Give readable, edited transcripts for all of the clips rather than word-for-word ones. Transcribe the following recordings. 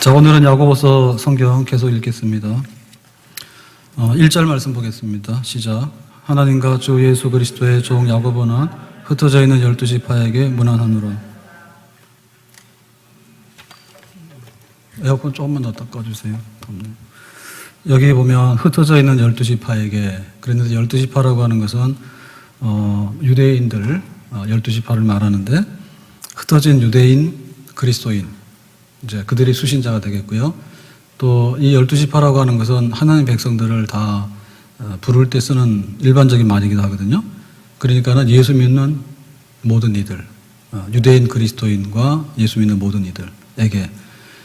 자, 오늘은 야고보서 성경 계속 읽겠습니다. 1절 말씀 보겠습니다. 시작. 하나님과 주 예수 그리스도의 종 야고보는 흩어져 있는 12지파에게 문안하노라. 에어컨 조금만 더 닦아주세요. 여기 보면 흩어져 있는 12지파에게, 그랬는데 12지파라고 하는 것은 유대인들 12지파를 말하는데, 흩어진 유대인, 그리스도인, 이제 그들이 수신자가 되겠고요. 또 이 12지파라고 하는 것은 하나님 백성들을 다 부를 때 쓰는 일반적인 말이기도 하거든요. 그러니까는 예수 믿는 모든 이들, 유대인 그리스도인과 예수 믿는 모든 이들에게.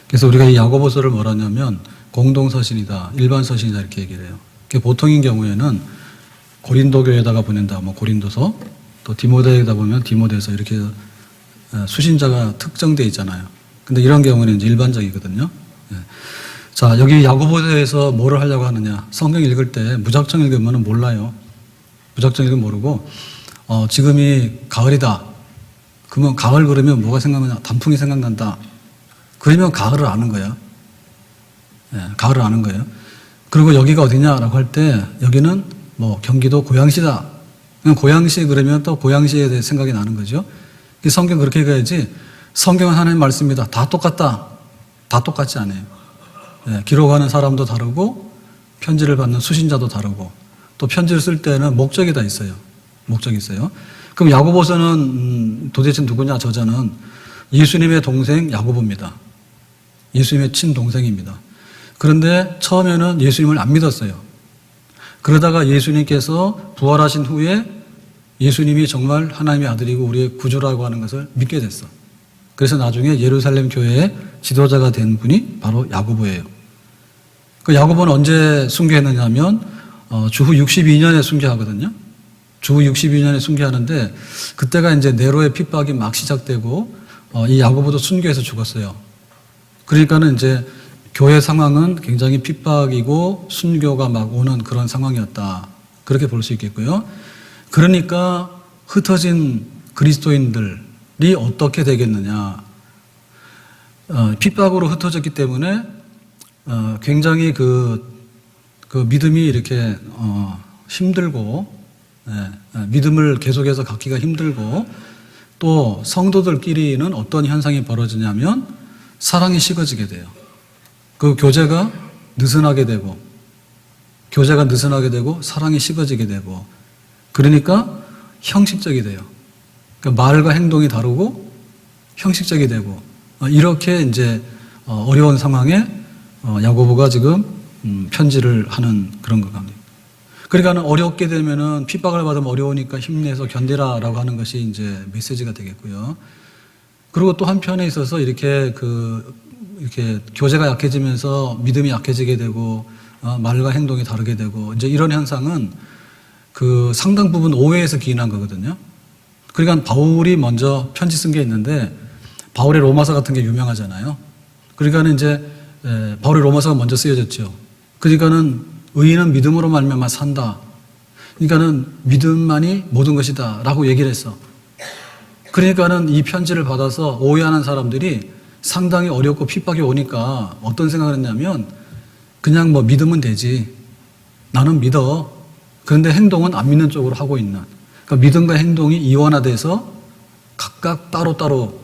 그래서 우리가 이 야고보서를 뭐라 하냐면 공동서신이다, 일반서신이다 이렇게 얘기를 해요. 보통인 경우에는 고린도 교회에다가 보낸다, 뭐 고린도서, 또 디모데에다 보면 디모데서 이렇게 수신자가 특정되어 있잖아요. 근데 이런 경우는 이제 일반적이거든요. 자, 여기 야고보서에서 뭐를 하려고 하느냐. 성경 읽을 때 무작정 읽으면 몰라요. 무작정 읽으면 모르고, 지금이 가을이다. 그러면 가을 그러면 뭐가 생각나냐. 단풍이 생각난다. 그러면 가을을 아는 거예요. 가을을 아는 거예요. 그리고 여기가 어디냐라고 할 때 여기는 뭐 경기도 고양시다. 고양시 그러면 또 고양시에 대해 생각이 나는 거죠. 성경 그렇게 읽어야지. 성경은 하나님 말씀입니다. 다 똑같다. 다 똑같지 않아요. 기록하는 사람도 다르고 편지를 받는 수신자도 다르고 또 편지를 쓸 때는 목적이 다 있어요. 목적이 있어요. 그럼 야고보서는 도대체 누구냐? 저자는 예수님의 동생 야고보입니다. 예수님의 친동생입니다. 그런데 처음에는 예수님을 안 믿었어요. 그러다가 예수님께서 부활하신 후에 예수님이 정말 하나님의 아들이고 우리의 구주라고 하는 것을 믿게 됐어. 그래서 나중에 예루살렘 교회의 지도자가 된 분이 바로 야고보예요. 그 야고보는 언제 순교했느냐 하면 주후 62년에 순교하거든요. 주후 62년에 순교하는데 그때가 이제 네로의 핍박이 막 시작되고 이 야고보도 순교해서 죽었어요. 그러니까는 이제 교회 상황은 굉장히 핍박이고 순교가 막 오는 그런 상황이었다. 그렇게 볼 수 있겠고요. 그러니까 흩어진 그리스도인들이 어떻게 되겠느냐. 핍박으로 흩어졌기 때문에 굉장히 그 믿음이 이렇게 힘들고, 믿음을 계속해서 갖기가 힘들고, 또 성도들끼리는 어떤 현상이 벌어지냐면 사랑이 식어지게 돼요. 그 교제가 느슨하게 되고 사랑이 식어지게 되고, 그러니까 형식적이 돼요. 그러니까 말과 행동이 다르고 형식적이 되고, 이렇게 이제 어려운 상황에 야고보가 지금 편지를 하는 그런 것 같습니다. 그러니까 어렵게 되면은 핍박을 받으면 어려우니까 힘내서 견디라라고 하는 것이 이제 메시지가 되겠고요. 그리고 또 한편에 있어서 이렇게 교제가 약해지면서 믿음이 약해지게 되고, 말과 행동이 다르게 되고, 이제 이런 현상은 그 상당 부분 오해에서 기인한 거거든요. 그러니까 바울이 먼저 편지 쓴 게 있는데, 바울의 로마서 같은 게 유명하잖아요. 그러니까는 이제 바울의 로마서가 먼저 쓰여졌죠. 그러니까는 의인은 믿음으로 말미암아 산다. 그러니까는 믿음만이 모든 것이다라고 얘기를 했어. 그러니까는 이 편지를 받아서 오해하는 사람들이 상당히 어렵고 핍박이 오니까 어떤 생각을 했냐면 그냥 뭐 믿으면 되지. 나는 믿어. 그런데 행동은 안 믿는 쪽으로 하고 있는. 그러니까 믿음과 행동이 이원화돼서 각각 따로따로,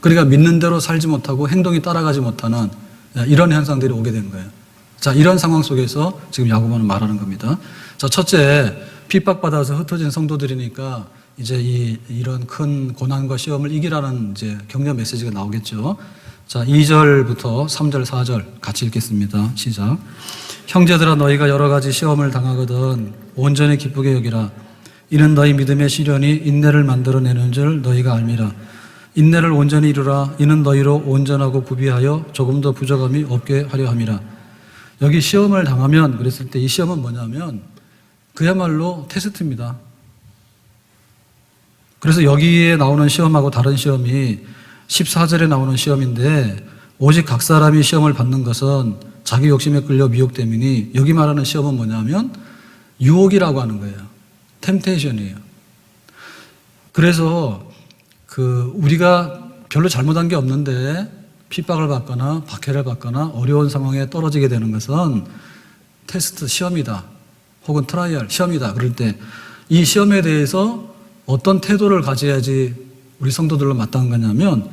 그러니까 믿는 대로 살지 못하고 행동이 따라가지 못하는 이런 현상들이 오게 된 거예요. 자, 이런 상황 속에서 지금 야고보는 말하는 겁니다. 자, 첫째, 핍박받아서 흩어진 성도들이니까 이제 이런 큰 고난과 시험을 이기라는 이제 격려 메시지가 나오겠죠. 자, 2절부터 3절, 4절 같이 읽겠습니다. 시작. 형제들아, 너희가 여러 가지 시험을 당하거든 온전히 기쁘게 여기라. 이는 너희 믿음의 시련이 인내를 만들어내는 줄 너희가 알미라. 인내를 온전히 이루라. 이는 너희로 온전하고 구비하여 조금 더 부족함이 없게 하려 함이라. 여기 시험을 당하면 그랬을 때 이 시험은 뭐냐면 그야말로 테스트입니다. 그래서 여기에 나오는 시험하고 다른 시험이 14절에 나오는 시험인데, 오직 각 사람이 시험을 받는 것은 자기 욕심에 끌려 미혹됨이니, 여기 말하는 시험은 뭐냐면 유혹이라고 하는 거예요. 템테이션이에요. 그래서 우리가 별로 잘못한 게 없는데 핍박을 받거나 박해를 받거나 어려운 상황에 떨어지게 되는 것은 테스트, 시험이다. 혹은 트라이얼, 시험이다. 그럴 때 이 시험에 대해서 어떤 태도를 가져야지 우리 성도들로 마땅한 거냐면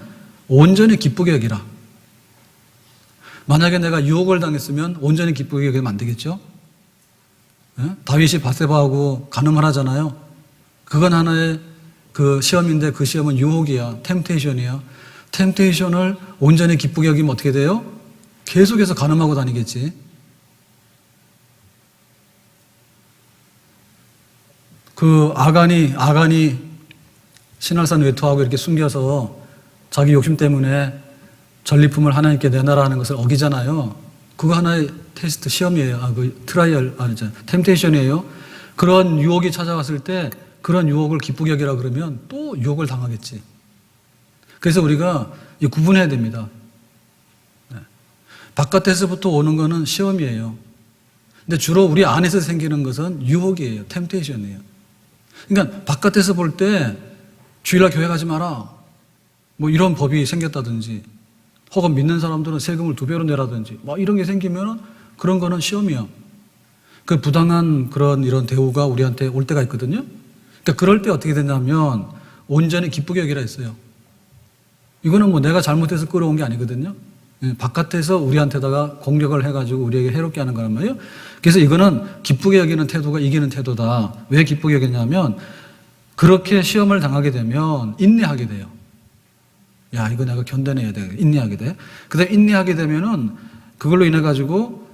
온전히 기쁘게 여기라. 만약에 내가 유혹을 당했으면 온전히 기쁘게 여기면 안 되겠죠? 예? 다윗이 바세바하고 간음을 하잖아요. 그건 하나의 그 시험인데 그 시험은 유혹이야. 템테이션이야. 템테이션을 온전히 기쁘게 여기면 어떻게 돼요? 계속해서 간음하고 다니겠지. 그 아간이 신할산 외투하고 이렇게 숨겨서 자기 욕심 때문에 전리품을 하나님께 내놔라 하는 것을 어기잖아요. 그거 하나의 테스트, 시험이에요. 그 트라이얼, 템테이션이에요. 그런 유혹이 찾아왔을 때 그런 유혹을 기쁘게 여기라 그러면 또 유혹을 당하겠지. 그래서 우리가 구분해야 됩니다. 바깥에서부터 오는 거는 시험이에요. 근데 주로 우리 안에서 생기는 것은 유혹이에요. 템테이션이에요. 그러니까 바깥에서 볼 때 주일날 교회 가지 마라. 뭐 이런 법이 생겼다든지 혹은 믿는 사람들은 세금을 2배로 내라든지 뭐 이런 게 생기면 그런 거는 시험이야. 그 부당한 그런 이런 대우가 우리한테 올 때가 있거든요. 그러니까 그럴 때 어떻게 되냐면 온전히 기쁘게 여기라 했어요. 이거는 뭐 내가 잘못해서 끌어온 게 아니거든요. 바깥에서 우리한테다가 공격을 해가지고 우리에게 해롭게 하는 거란 말이에요. 그래서 이거는 기쁘게 여기는 태도가 이기는 태도다. 왜 기쁘게 여기냐면 그렇게 시험을 당하게 되면 인내하게 돼요. 야, 이거 내가 견뎌내야 돼. 인내하게 돼. 그 다음에 인내하게 되면은 그걸로 인해가지고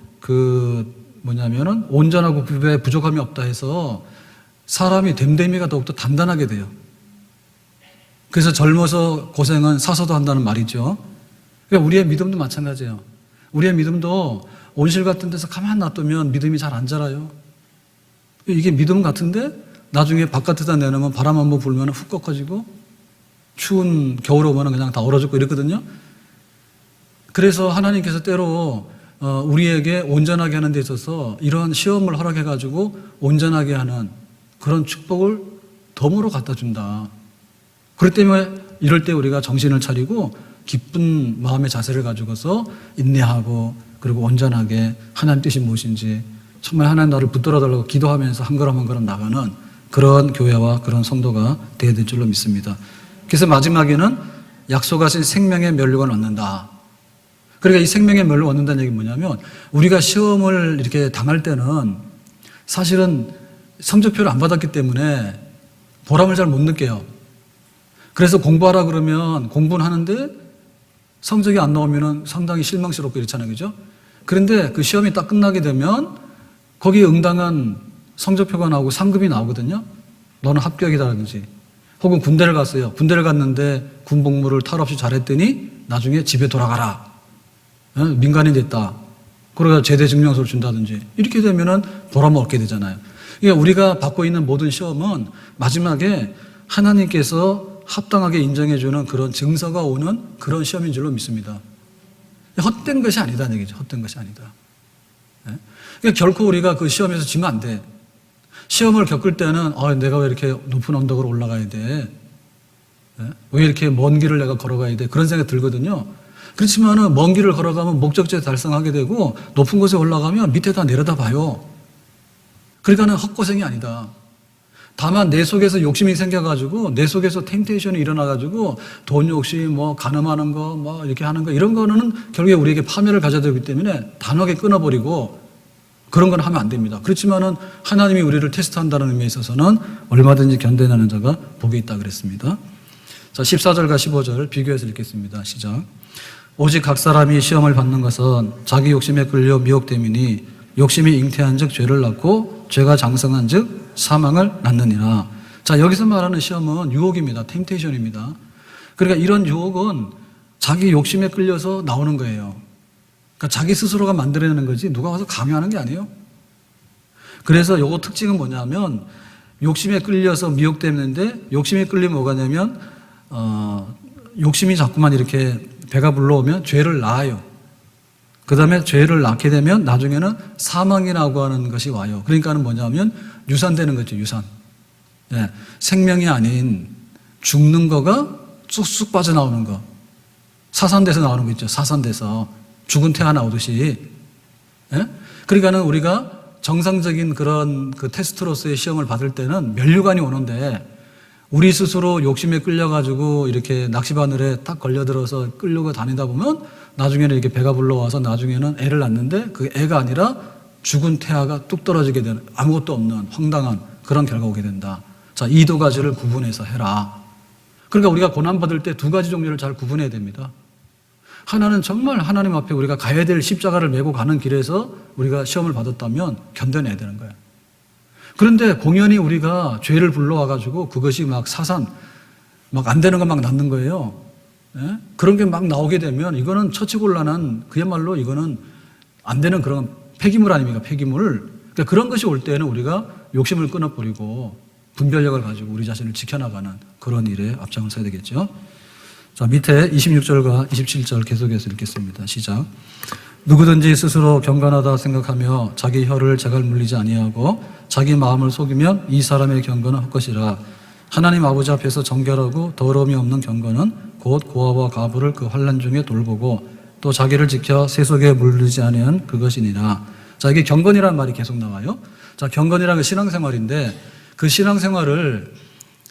뭐냐면은 온전하고 구별에 부족함이 없다 해서 사람이 됨됨이가 더욱더 단단하게 돼요. 그래서 젊어서 고생은 사서도 한다는 말이죠. 그러니까 우리의 믿음도 마찬가지예요. 우리의 믿음도 온실 같은 데서 가만 놔두면 믿음이 잘 안 자라요. 이게 믿음 같은데 나중에 바깥에다 내놓으면 바람 한번 불면 훅 꺾어지고 추운 겨울 오면 그냥 다 얼어 죽고 이랬거든요. 그래서 하나님께서 때로 우리에게 온전하게 하는 데 있어서 이런 시험을 허락해가지고 온전하게 하는 그런 축복을 덤으로 갖다 준다. 그렇기 때문에 이럴 때 우리가 정신을 차리고 기쁜 마음의 자세를 가지고서 인내하고 그리고 온전하게 하나님 뜻이 무엇인지 정말 하나님 나를 붙들어 달라고 기도하면서 한 걸음 한 걸음 나가는 그런 교회와 그런 성도가 되어야 될 줄로 믿습니다. 그래서 마지막에는 약속하신 생명의 면류관을 얻는다. 그러니까 이 생명의 면류관을 얻는다는 얘기는 뭐냐면 우리가 시험을 이렇게 당할 때는 사실은 성적표를 안 받았기 때문에 보람을 잘 못 느껴요. 그래서 공부하라 그러면 공부는 하는데 성적이 안 나오면 상당히 실망스럽고 이렇잖아요. 그죠? 그런데 그 시험이 딱 끝나게 되면 거기에 응당한 성적표가 나오고 상급이 나오거든요. 너는 합격이다라든지 혹은 군대를 갔어요. 군대를 갔는데 군 복무를 탈 없이 잘했더니 나중에 집에 돌아가라. 민간인 됐다. 그러다 제대 증명서를 준다든지 이렇게 되면은 보람을 얻게 되잖아요. 그러니까 우리가 받고 있는 모든 시험은 마지막에 하나님께서 합당하게 인정해주는 그런 증서가 오는 그런 시험인 줄로 믿습니다. 헛된 것이 아니다는 얘기죠. 헛된 것이 아니다. 그러니까 결코 우리가 그 시험에서 지면 안 돼. 시험을 겪을 때는 내가 왜 이렇게 높은 언덕으로 올라가야 돼? 왜 이렇게 먼 길을 내가 걸어가야 돼? 그런 생각이 들거든요. 그렇지만은 먼 길을 걸어가면 목적지에 달성하게 되고 높은 곳에 올라가면 밑에 다 내려다 봐요. 그러니까는 헛고생이 아니다. 다만 내 속에서 욕심이 생겨가지고 내 속에서 템테이션이 일어나가지고 돈 욕심, 뭐 간음하는 거, 뭐 이렇게 하는 거 이런 거는 결국에 우리에게 파멸을 가져다주기 때문에 단호하게 끊어버리고 그런 건 하면 안 됩니다. 그렇지만은 하나님이 우리를 테스트한다는 의미에 있어서는 얼마든지 견뎌내는 자가 복이 있다 그랬습니다. 자, 14절과 15절 비교해서 읽겠습니다. 시작. 오직 각 사람이 시험을 받는 것은 자기 욕심에 끌려 미혹됨이니 욕심이 잉태한 즉 죄를 낳고 죄가 장성한 즉 사망을 낳느니라. 자, 여기서 말하는 시험은 유혹입니다. 템테이션입니다. 그러니까 이런 유혹은 자기 욕심에 끌려서 나오는 거예요. 그러니까 자기 스스로가 만들어내는 거지 누가 와서 강요하는 게 아니에요. 그래서 요거 특징은 뭐냐면 욕심에 끌려서 미혹되는데 욕심에 끌리면 뭐가 냐면 욕심이 자꾸만 이렇게 배가 불러오면 죄를 낳아요. 그 다음에 죄를 낳게 되면 나중에는 사망이라고 하는 것이 와요. 그러니까는 뭐냐면 유산되는 거죠. 유산. 생명이 아닌 죽는 거가 쑥쑥 빠져나오는 거. 사산대에서 나오는 거 있죠. 사산대에서 죽은 태아 나오듯이. 예? 그러니까는 우리가 정상적인 그런 그 테스트로서의 시험을 받을 때는 면류관이 오는데 우리 스스로 욕심에 끌려가지고 이렇게 낚시바늘에 딱 걸려들어서 끌려고 다니다 보면 나중에는 이렇게 배가 불러와서 나중에는 애를 낳는데 그 애가 아니라 죽은 태아가 뚝 떨어지게 되는 아무것도 없는 황당한 그런 결과가 오게 된다. 자, 이 두 가지를 구분해서 해라. 그러니까 우리가 고난받을 때 두 가지 종류를 잘 구분해야 됩니다. 하나는 정말 하나님 앞에 우리가 가야 될 십자가를 메고 가는 길에서 우리가 시험을 받았다면 견뎌내야 되는 거예요. 그런데 공연히 우리가 죄를 불러와가지고 그것이 막 사산, 막 안 되는 거 막 낳는 거예요. 예? 그런 게 막 나오게 되면 이거는 처치곤란한 그야말로 이거는 안 되는 그런 폐기물 아닙니까? 폐기물. 그러니까 그런 것이 올 때는 우리가 욕심을 끊어버리고 분별력을 가지고 우리 자신을 지켜나가는 그런 일에 앞장을 서야 되겠죠. 자, 밑에 26절과 27절 계속해서 읽겠습니다. 시작. 누구든지 스스로 경건하다 생각하며 자기 혀를 재갈 물리지 아니하고 자기 마음을 속이면 이 사람의 경건은 헛것이라. 하나님 아버지 앞에서 정결하고 더러움이 없는 경건은 곧 고아와 과부를 그 환난 중에 돌보고 또 자기를 지켜 세속에 물들지 아니한 그것이니라. 자, 이게 경건이라는 말이 계속 나와요. 자, 경건이라는 건 신앙생활인데 그 신앙생활을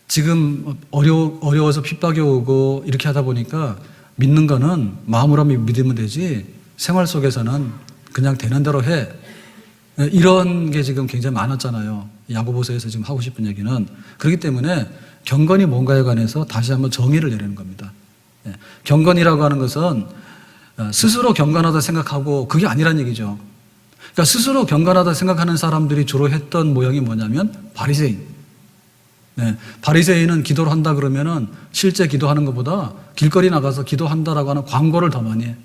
지금 어려워서 핍박이 오고 이렇게 하다 보니까 믿는 거는 마음으로 믿으면 되지 생활 속에서는 그냥 되는 대로 해. 이런 게 지금 굉장히 많았잖아요. 야고보서에서 지금 하고 싶은 얘기는. 그렇기 때문에 경건이 뭔가에 관해서 다시 한번 정의를 내리는 겁니다. 경건이라고 하는 것은 스스로 경건하다 생각하고 그게 아니란 얘기죠. 그러니까 스스로 경건하다 생각하는 사람들이 주로 했던 모양이 뭐냐면 바리새인. 바리새인은 기도를 한다 그러면은 실제 기도하는 것보다 길거리 나가서 기도한다라고 하는 광고를 더 많이 해.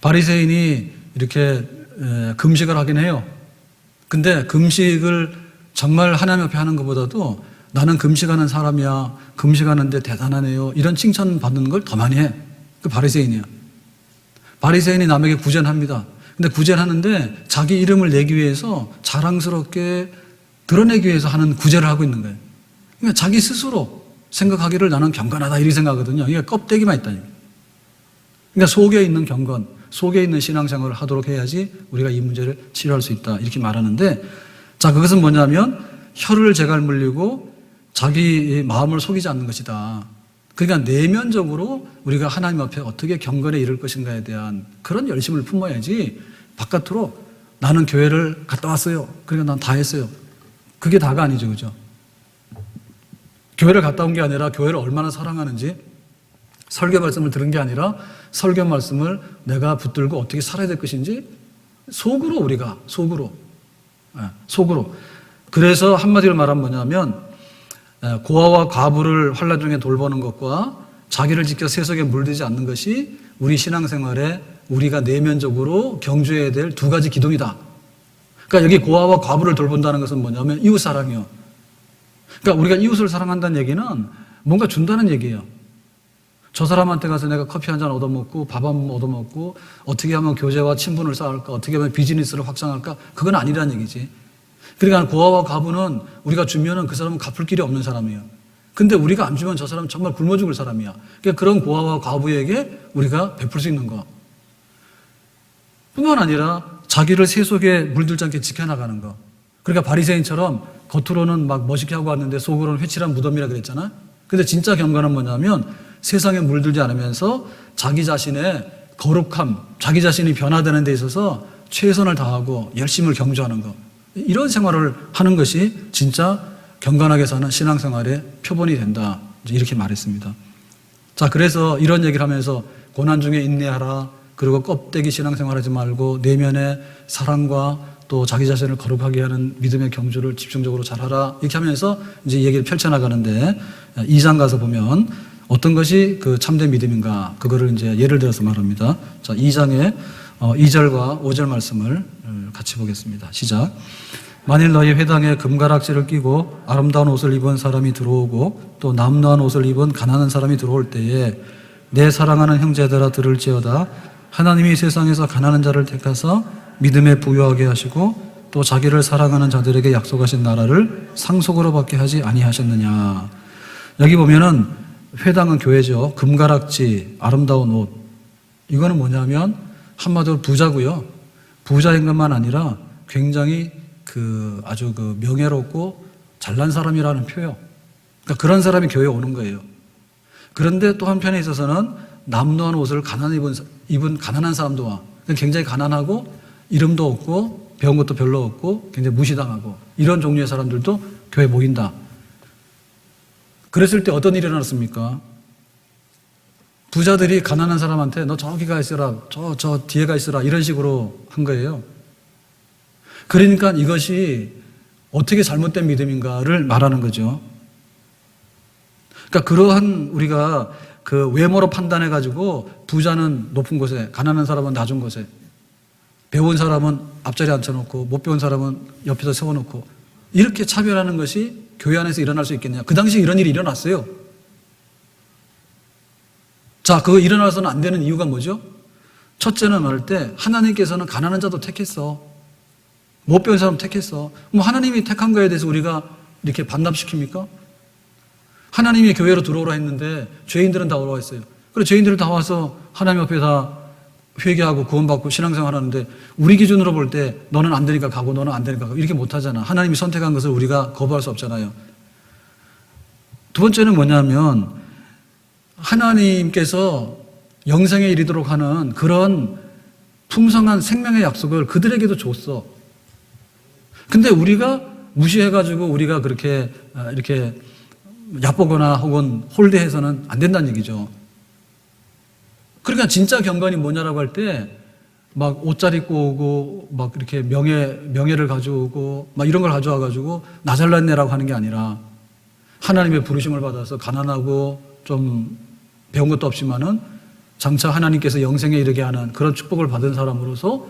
바리새인이 이렇게 금식을 하긴 해요. 근데 금식을 정말 하나님 앞에 하는 것보다도 나는 금식하는 사람이야, 금식하는데 대단하네요, 이런 칭찬 받는 걸 더 많이 해. 그 바리새인이야. 바리새인이 남에게 구제합니다. 근데 구제하는데 자기 이름을 내기 위해서 자랑스럽게 드러내기 위해서 하는 구제를 하고 있는 거예요. 그러니까 자기 스스로 생각하기를 나는 경건하다 이렇게 생각하거든요. 이게 껍데기만 있다니까. 그러니까 속에 있는 경건, 속에 있는 신앙생활을 하도록 해야지 우리가 이 문제를 치료할 수 있다 이렇게 말하는데, 자, 그것은 뭐냐면 혀를 재갈 물리고 자기 마음을 속이지 않는 것이다. 그러니까 내면적으로 우리가 하나님 앞에 어떻게 경건에 이를 것인가에 대한 그런 열심을 품어야지 바깥으로 나는 교회를 갔다 왔어요, 그러니까 난 다 했어요, 그게 다가 아니죠. 그죠? 교회를 갔다 온 게 아니라 교회를 얼마나 사랑하는지, 설교 말씀을 들은 게 아니라 설교 말씀을 내가 붙들고 어떻게 살아야 될 것인지 속으로 우리가 속으로. 그래서 한마디로 말하면 뭐냐면 고아와 과부를 환난 중에 돌보는 것과 자기를 지켜 세속에 물들지 않는 것이 우리 신앙생활에 우리가 내면적으로 경주해야 될 두 가지 기둥이다. 그러니까 여기 고아와 과부를 돌본다는 것은 뭐냐면 이웃사랑이요. 그러니까 우리가 이웃을 사랑한다는 얘기는 뭔가 준다는 얘기예요. 저 사람한테 가서 내가 커피 한 잔 얻어먹고 밥 한 번 얻어먹고 어떻게 하면 교제와 친분을 쌓을까, 어떻게 하면 비즈니스를 확장할까, 그건 아니라는 얘기지. 그러니까 고아와 과부는 우리가 주면은 그 사람은 갚을 길이 없는 사람이에요. 근데 우리가 안 주면 저 사람은 정말 굶어 죽을 사람이야. 그러니까 그런 고아와 과부에게 우리가 베풀 수 있는 거 뿐만 아니라 자기를 세속에 물들지 않게 지켜나가는 거. 그러니까 바리새인처럼 겉으로는 막 멋있게 하고 왔는데 속으로는 회칠한 무덤이라 그랬잖아. 근데 진짜 경건은 뭐냐면 세상에 물들지 않으면서 자기 자신의 거룩함, 자기 자신이 변화되는 데 있어서 최선을 다하고 열심을 경주하는 거. 이런 생활을 하는 것이 진짜 경건하게 사는 신앙생활의 표본이 된다, 이렇게 말했습니다. 자, 그래서 이런 얘기를 하면서 고난 중에 인내하라, 그리고 껍데기 신앙생활하지 말고 내면의 사랑과 또 자기 자신을 거룩하게 하는 믿음의 경주를 집중적으로 잘하라, 이렇게 하면서 이제 얘기를 펼쳐나가는데 2장 가서 보면 어떤 것이 그 참된 믿음인가, 그거를 이제 예를 들어서 말합니다. 자, 2장의 2절과 5절 말씀을 같이 보겠습니다. 시작. 만일 너희 회당에 금가락지를 끼고 아름다운 옷을 입은 사람이 들어오고 또 남루한 옷을 입은 가난한 사람이 들어올 때에 내 사랑하는 형제들아 들을지어다. 하나님이 세상에서 가난한 자를 택하사 믿음에 부유하게 하시고 또 자기를 사랑하는 자들에게 약속하신 나라를 상속으로 받게 하지 아니하셨느냐. 여기 보면은 회당은 교회죠. 금가락지, 아름다운 옷. 이거는 뭐냐면 한마디로 부자고요. 부자인 것만 아니라 굉장히 아주 명예롭고 잘난 사람이라는 표요. 그러니까 그런 사람이 교회에 오는 거예요. 그런데 또 한편에 있어서는 남루한 옷을 입은 가난한 사람도 와. 굉장히 가난하고 이름도 없고 배운 것도 별로 없고 굉장히 무시당하고 이런 종류의 사람들도 교회에 모인다. 그랬을 때 어떤 일이 일어났습니까? 부자들이 가난한 사람한테 너 저기 가 있어라, 저 뒤에 가 있어라 이런 식으로 한 거예요. 그러니까 이것이 어떻게 잘못된 믿음인가를 말하는 거죠. 그러니까 그러한 우리가 외모로 판단해가지고 부자는 높은 곳에, 가난한 사람은 낮은 곳에, 배운 사람은 앞자리에 앉혀놓고 못 배운 사람은 옆에서 세워놓고 이렇게 차별하는 것이 교회 안에서 일어날 수 있겠냐. 그 당시에 이런 일이 일어났어요. 자, 그거 일어나서는 안 되는 이유가 뭐죠? 첫째는 말할 때 하나님께서는 가난한 자도 택했어. 못 배운 사람 택했어. 뭐 하나님이 택한 거에 대해서 우리가 이렇게 반납시킵니까? 하나님이 교회로 들어오라 했는데 죄인들은 다 오라고 했어요. 그리고 죄인들은 다 와서 하나님 앞에 다 회개하고 구원받고 신앙생활 하는데 우리 기준으로 볼 때 너는 안 되니까 가고 너는 안 되니까 가고 이렇게 못하잖아. 하나님이 선택한 것을 우리가 거부할 수 없잖아요. 두 번째는 뭐냐면 하나님께서 영생에 이르도록 하는 그런 풍성한 생명의 약속을 그들에게도 줬어. 근데 우리가 무시해가지고 우리가 그렇게 이렇게 얕보거나 혹은 홀대해서는 안 된다는 얘기죠. 그러니까 진짜 경건이 뭐냐라고 할 때 막 옷잘 입고 오고 막 이렇게 명예를 가져오고 막 이런 걸 가져와가지고 나 잘났네라고 하는 게 아니라 하나님의 부르심을 받아서 가난하고 좀 배운 것도 없지만은 장차 하나님께서 영생에 이르게 하는 그런 축복을 받은 사람으로서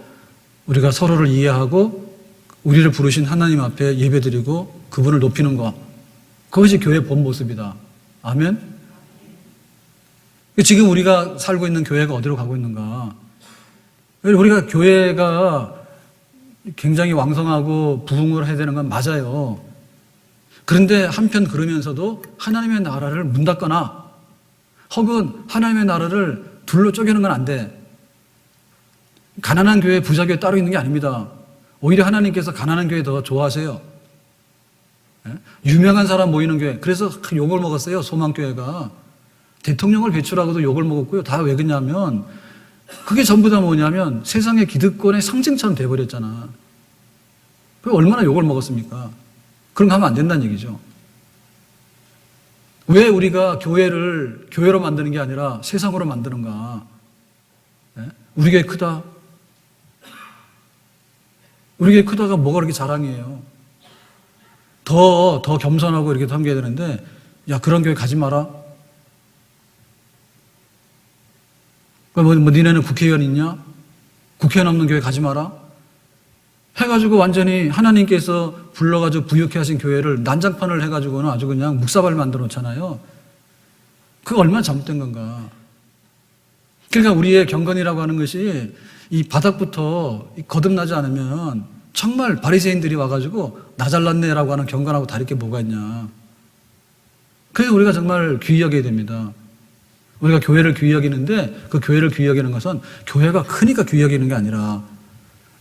우리가 서로를 이해하고 우리를 부르신 하나님 앞에 예배드리고 그분을 높이는 것, 그것이 교회의 본 모습이다. 아멘? 지금 우리가 살고 있는 교회가 어디로 가고 있는가? 우리가 교회가 굉장히 왕성하고 부흥을 해야 되는 건 맞아요. 그런데 한편 그러면서도 하나님의 나라를 문 닫거나 혹은 하나님의 나라를 둘로 쪼개는 건 안 돼. 가난한 교회, 부자 교회 따로 있는 게 아닙니다. 오히려 하나님께서 가난한 교회 더 좋아하세요. 유명한 사람 모이는 교회. 그래서 욕을 먹었어요. 소망교회가. 대통령을 배출하고도 욕을 먹었고요. 다 왜 그러냐면 그게 전부 다 뭐냐면 세상의 기득권의 상징처럼 돼버렸잖아. 그게 얼마나 욕을 먹었습니까? 그런 거 하면 안 된다는 얘기죠. 왜 우리가 교회를 교회로 만드는 게 아니라 세상으로 만드는가? 우리 교회 크다. 우리 교회 크다가 뭐가 그렇게 자랑이에요? 더 겸손하고 이렇게 섬겨야 되는데, 야, 그런 교회 가지 마라. 니네는 국회의원 있냐? 국회의원 없는 교회 가지 마라. 해가지고 완전히 하나님께서 불러가지고 부유케 하신 교회를 난장판을 해가지고는 아주 그냥 묵사발 만들어 놓잖아요. 그거 얼마나 잘못된 건가. 그러니까 우리의 경건이라고 하는 것이 이 바닥부터 거듭나지 않으면 정말 바리새인들이 와가지고 나 잘났네라고 하는 경건하고 다를 게 뭐가 있냐. 그래서 우리가 정말 귀히 여겨야 됩니다. 우리가 교회를 귀히 여기는데 그 교회를 귀히 여기는 것은 교회가 크니까 귀히 여기는 게 아니라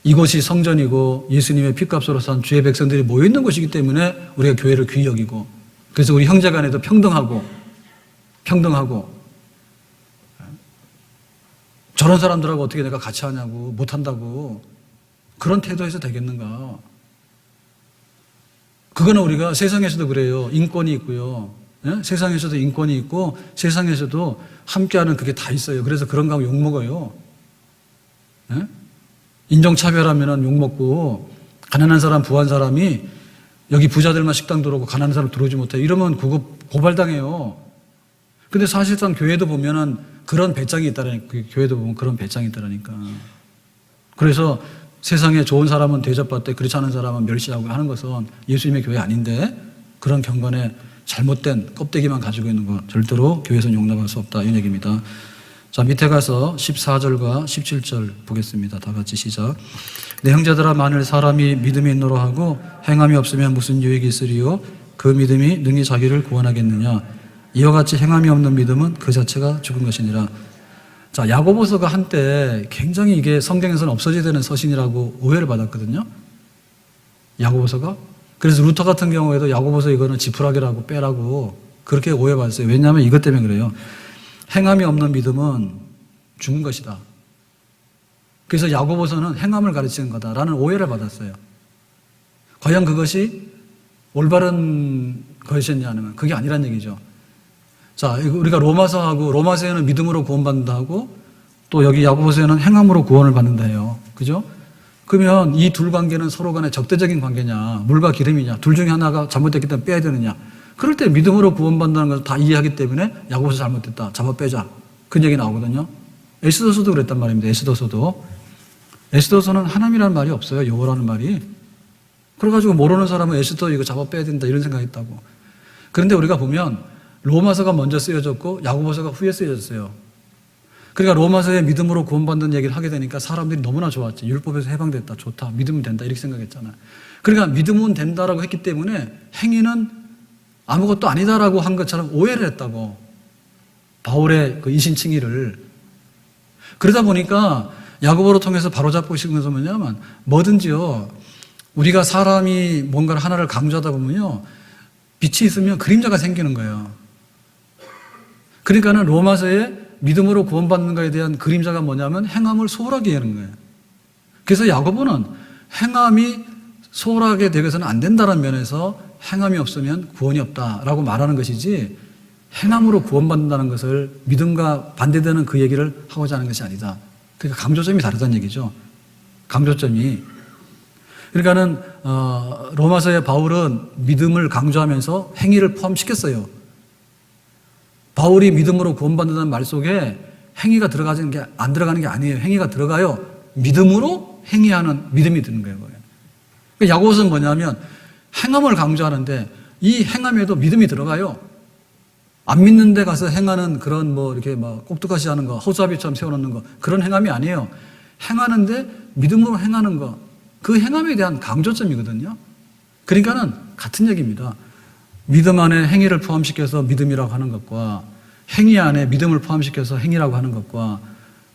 이곳이 성전이고 예수님의 피값으로 산 주의 백성들이 모여있는 곳이기 때문에 우리가 교회를 귀히 여기고, 그래서 우리 형제 간에도 평등하고 저런 사람들하고 어떻게 내가 같이 하냐고, 못한다고 그런 태도에서 되겠는가. 그거는 우리가 세상에서도 그래요. 인권이 있고요. 예? 세상에서도 인권이 있고 세상에서도 함께하는 그게 다 있어요. 그래서 그런 거 하면 욕먹어요. 예? 인종차별하면 욕먹고, 가난한 사람, 부한 사람이 여기 부자들만 식당 들어오고 가난한 사람 들어오지 못해. 이러면 그거 고발당해요. 근데 사실상 교회도 보면은 그런 배짱이 있다라니까. 교회도 보면 그런 배짱이 있다라니까. 그래서 세상에 좋은 사람은 대접받되 그렇지 않은 사람은 멸시하고 하는 것은 예수님의 교회 아닌데, 그런 경건에 잘못된 껍데기만 가지고 있는 것 절대로 교회에서는 용납할 수 없다, 이 얘기입니다. 자, 밑에 가서 14절과 17절 보겠습니다. 다 같이 시작. 내 형제들아, 만일 사람이 믿음이 있노라 하고 행함이 없으면 무슨 유익이 있으리요? 그 믿음이 능히 자기를 구원하겠느냐? 이와 같이 행함이 없는 믿음은 그 자체가 죽은 것이니라. 자, 야고보서가 한때 굉장히 이게 성경에서는 없어져야 되는 서신이라고 오해를 받았거든요. 야고보서가. 그래서 루터 같은 경우에도 야고보서 이거는 지푸라기라고 빼라고 그렇게 오해받았어요. 왜냐하면 이것 때문에 그래요. 행함이 없는 믿음은 죽은 것이다. 그래서 야고보서는 행함을 가르치는 거다라는 오해를 받았어요. 과연 그것이 올바른 것이었냐면 그게 아니란 얘기죠. 자, 우리가 로마서에는 믿음으로 구원받는다 하고 또 여기 야고보서에는 행함으로 구원을 받는다 해요. 그죠? 그러면 이 둘 관계는 서로 간에 적대적인 관계냐, 물과 기름이냐, 둘 중에 하나가 잘못됐기 때문에 빼야 되느냐. 그럴 때 믿음으로 구원받는다는 것을 다 이해하기 때문에 야고보서 잘못됐다, 잡아 빼자. 그 얘기 나오거든요. 에스더서도 그랬단 말입니다. 에스더서는 하나님이라는 말이 없어요. 여호와라는 말이. 그래가지고 모르는 사람은 에스더 이거 잡아 빼야 된다 이런 생각했다고. 그런데 우리가 보면 로마서가 먼저 쓰여졌고 야고보서가 후에 쓰여졌어요. 그러니까 로마서에 믿음으로 구원받는 얘기를 하게 되니까 사람들이 너무나 좋았지. 율법에서 해방됐다, 좋다, 믿으면 된다 이렇게 생각했잖아요. 그러니까 믿으면 된다라고 했기 때문에 행위는 아무것도 아니다라고 한 것처럼 오해를 했다고. 바울의 그 이신칭의를. 그러다 보니까 야고보를 통해서 바로잡고 싶은 것은 뭐냐면 뭐든지요. 우리가 사람이 뭔가를 하나를 강조하다 보면요. 빛이 있으면 그림자가 생기는 거예요. 그러니까는 로마서에 믿음으로 구원받는 것에 대한 그림자가 뭐냐면 행함을 소홀하게 하는 거예요. 그래서 야고보는 행함이 소홀하게 되어서는 안 된다는 면에서 행함이 없으면 구원이 없다라고 말하는 것이지 행함으로 구원받는다는 것을 믿음과 반대되는 그 얘기를 하고자 하는 것이 아니다. 그러니까 강조점이 다르다는 얘기죠. 강조점이. 그러니까는 로마서의 바울은 믿음을 강조하면서 행위를 포함시켰어요. 바울이 믿음으로 구원받는다는 말 속에 행위가 안 들어가는 게 아니에요. 행위가 들어가요. 믿음으로 행위하는 믿음이 드는 거예요. 그러니까 야고보서는 뭐냐면 행함을 강조하는데 이 행함에도 믿음이 들어가요. 안 믿는 데 가서 행하는 그런 뭐 이렇게 막 꼭두가시 하는 거, 허수아비처럼 세워놓는 거 그런 행함이 아니에요. 행하는데 믿음으로 행하는 거, 그 행함에 대한 강조점이거든요. 그러니까는 같은 얘기입니다. 믿음 안에 행위를 포함시켜서 믿음이라고 하는 것과 행위 안에 믿음을 포함시켜서 행위라고 하는 것과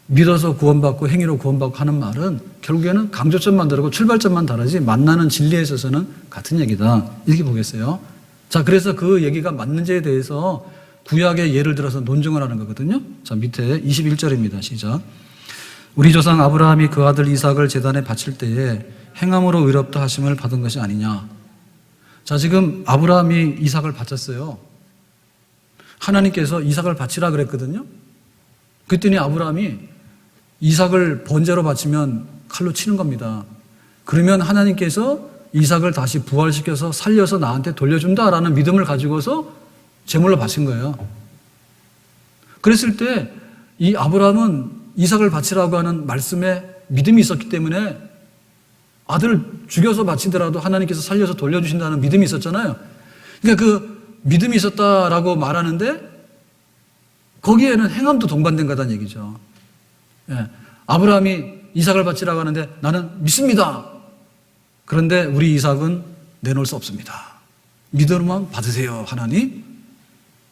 믿어서 구원받고 행위로 구원받고 하는 말은 결국에는 강조점만 다르고 출발점만 다르지 만나는 진리에 있어서는 같은 얘기다. 이렇게 보겠어요. 자, 그래서 그 얘기가 맞는지에 대해서 구약의 예를 들어서 논증을 하는 거거든요. 자, 밑에 21절입니다. 시작. 우리 조상 아브라함이 그 아들 이삭을 제단에 바칠 때에 행함으로 의롭다 하심을 받은 것이 아니냐. 자, 지금 아브라함이 이삭을 바쳤어요. 하나님께서 이삭을 바치라 그랬거든요. 그랬더니 아브라함이 이삭을 번제로 바치면 칼로 치는 겁니다. 그러면 하나님께서 이삭을 다시 부활시켜서 살려서 나한테 돌려준다라는 믿음을 가지고서 제물로 바친 거예요. 그랬을 때 이 아브라함은 이삭을 바치라고 하는 말씀에 믿음이 있었기 때문에 아들을 죽여서 바치더라도 하나님께서 살려서 돌려주신다는 믿음이 있었잖아요. 그러니까 그 믿음이 있었다라고 말하는데 거기에는 행함도 동반된 거다는 얘기죠. 예. 아브라함이 이삭을 바치라고 하는데 나는 믿습니다. 그런데 우리 이삭은 내놓을 수 없습니다. 믿음만 받으세요, 하나님.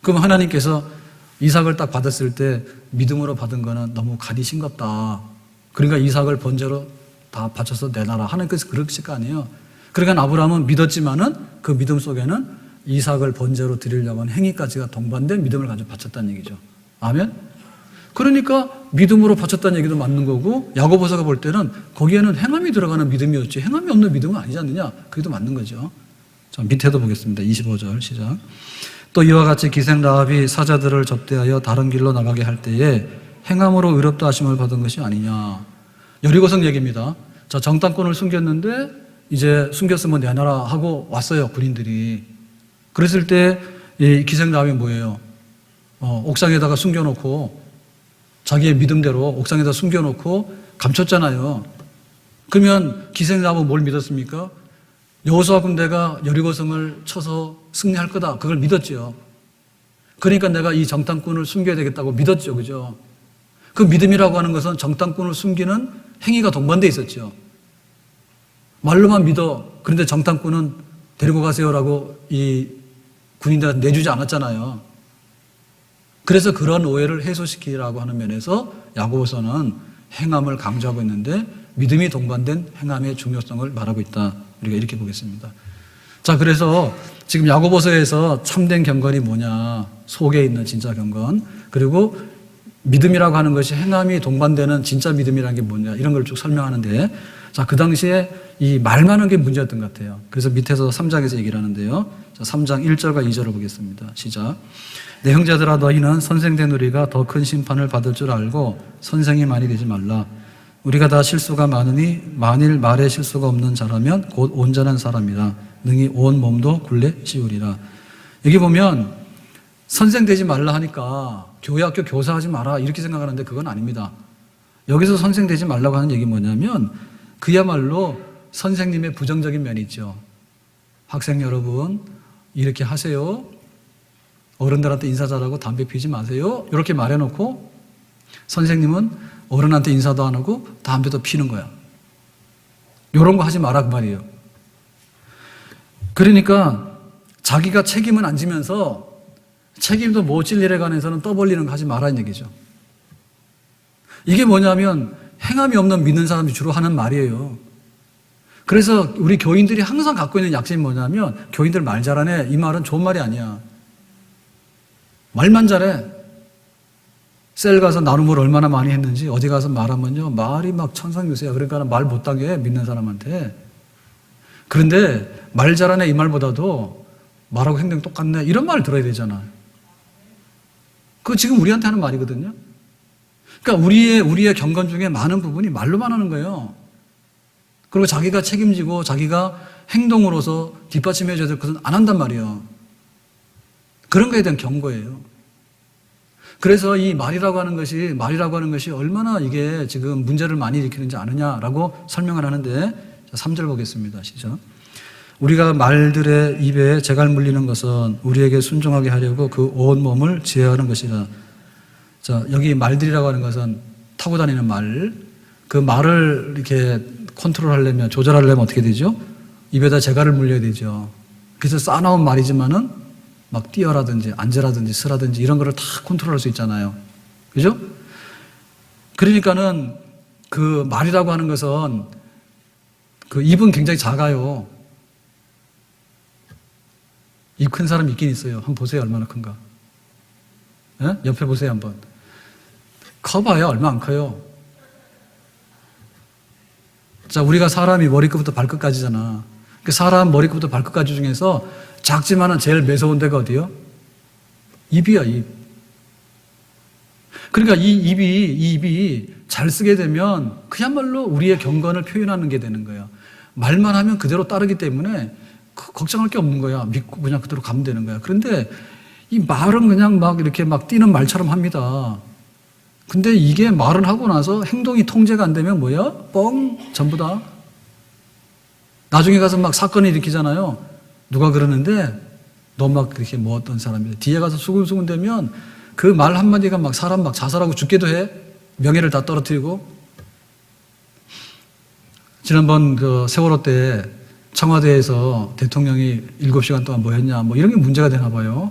그럼 하나님께서 이삭을 딱 받았을 때 믿음으로 받은 거는 너무 간이 싱겁다. 그러니까 이삭을 번제로 다 바쳐서 내놔라. 하나님께서 그러실 거 아니에요. 그러니까 아브라함은 믿었지만은 그 믿음 속에는 이삭을 번제로 드리려고 하는 행위까지가 동반된 믿음을 가지고 바쳤다는 얘기죠. 아멘? 그러니까 믿음으로 바쳤다는 얘기도 맞는 거고 야고보서가 볼 때는 거기에는 행함이 들어가는 믿음이었지 행함이 없는 믿음은 아니지 않느냐. 그게도 맞는 거죠. 자, 밑에도 보겠습니다. 25절 시작. 또 이와 같이 기생 라합이 사자들을 접대하여 다른 길로 나가게 할 때에 행함으로 의롭다 하심을 받은 것이 아니냐. 여리고성 얘기입니다. 자, 정탐꾼을 숨겼는데 이제 숨겼으면 내놔라 하고 왔어요, 군인들이. 그랬을 때 이 기생 라합이 뭐예요? 옥상에다가 숨겨놓고 자기의 믿음대로 옥상에다 숨겨놓고 감췄잖아요. 그러면 기생 라합은 뭘 믿었습니까? 여호수아 군대가 여리고성을 쳐서 승리할 거다. 그걸 믿었죠. 그러니까 내가 이 정탐꾼을 숨겨야 되겠다고 믿었죠. 그죠? 그 믿음이라고 하는 것은 정탐꾼을 숨기는 행위가 동반되어 있었죠. 말로만 믿어. 그런데 정탐꾼은 데리고 가세요라고 이 군인들한테 내주지 않았잖아요. 그래서 그런 오해를 해소시키라고 하는 면에서 야고보서는 행함을 강조하고 있는데 믿음이 동반된 행함의 중요성을 말하고 있다. 우리가 이렇게 보겠습니다. 자, 그래서 지금 야고보서에서 참된 경건이 뭐냐, 속에 있는 진짜 경건, 그리고 믿음이라고 하는 것이 행함이 동반되는 진짜 믿음이라는 게 뭐냐, 이런 걸 쭉 설명하는데, 자, 그 당시에 이 말 많은 게 문제였던 것 같아요. 그래서 밑에서 3장에서 얘기를 하는데요. 자, 3장 1절과 2절을 보겠습니다. 시작. 내 형제들아, 너희는 선생된 우리가 더 큰 심판을 받을 줄 알고 선생이 많이 되지 말라. 우리가 다 실수가 많으니 만일 말에 실수가 없는 자라면 곧 온전한 사람이라. 능히 온 몸도 굴레 씌우리라. 여기 보면 선생 되지 말라 하니까 교회 학교 교사하지 마라 이렇게 생각하는데 그건 아닙니다. 여기서 선생 되지 말라고 하는 얘기 뭐냐면 그야말로 선생님의 부정적인 면이 있죠. 학생 여러분 이렇게 하세요. 어른들한테 인사 잘하고 담배 피지 마세요. 이렇게 말해놓고 선생님은 어른한테 인사도 안 하고 담배도 피는 거야. 이런 거 하지 마라 그 말이에요. 그러니까 자기가 책임은 안 지면서 책임도 못 질 일에 관해서는 떠벌리는 거 하지 말라는 얘기죠. 이게 뭐냐면 행함이 없는 믿는 사람이 주로 하는 말이에요. 그래서 우리 교인들이 항상 갖고 있는 약점이 뭐냐면 교인들 말 잘하네. 이 말은 좋은 말이 아니야. 말만 잘해. 셀 가서 나눔을 얼마나 많이 했는지 어디 가서 말하면요. 말이 막 천상유세야. 그러니까 말 못하게 믿는 사람한테. 그런데 말 잘하네 이 말보다도 말하고 행동 똑같네 이런 말 들어야 되잖아. 그거 지금 우리한테 하는 말이거든요. 그러니까 우리의 경건 중에 많은 부분이 말로만 하는 거예요. 그리고 자기가 책임지고 자기가 행동으로서 뒷받침해줘야 될 것은 안 한단 말이에요. 그런 거에 대한 경고예요. 그래서 이 말이라고 하는 것이 얼마나 이게 지금 문제를 많이 일으키는지 아느냐라고 설명을 하는데 3절 보겠습니다. 시작. 우리가 말들의 입에 재갈 물리는 것은 우리에게 순종하게 하려고 그 온 몸을 지혜하는 것이라. 자, 여기 말들이라고 하는 것은 타고 다니는 말. 그 말을 이렇게 컨트롤하려면, 조절하려면 어떻게 되죠? 입에다 재갈을 물려야 되죠. 그래서 싸나운 말이지만은 막 뛰어라든지 앉으라든지 서라든지 이런 거를 다 컨트롤할 수 있잖아요. 그죠? 그러니까는 그 말이라고 하는 것은 그 입은 굉장히 작아요. 입 큰 사람 있긴 있어요. 한번 보세요. 얼마나 큰가. 예? 옆에 보세요. 한번. 커봐야 얼마 안 커요. 자, 우리가 사람이 머리끝부터 발끝까지잖아. 그 사람 머리끝부터 발끝까지 중에서 작지만은 제일 매서운 데가 어디요? 입이야, 입. 그러니까 이 입이 잘 쓰게 되면 그야말로 우리의 경건을 표현하는 게 되는 거예요. 말만 하면 그대로 따르기 때문에 걱정할 게 없는 거야. 믿고 그냥 그대로 가면 되는 거야. 그런데 이 말은 그냥 막 이렇게 막 뛰는 말처럼 합니다. 근데 이게 말은 하고 나서 행동이 통제가 안 되면 뭐야? 뻥! 전부 다. 나중에 가서 막 사건을 일으키잖아요. 누가 그러는데 너 막 그렇게 뭐 어떤 사람이 뒤에 가서 수근수근 되면 그 말 한마디가 막 사람 막 자살하고 죽기도 해. 명예를 다 떨어뜨리고. 지난번 그 세월호 때 청와대에서 대통령이 7시간 동안 뭐 했냐, 뭐 이런 게 문제가 되나 봐요.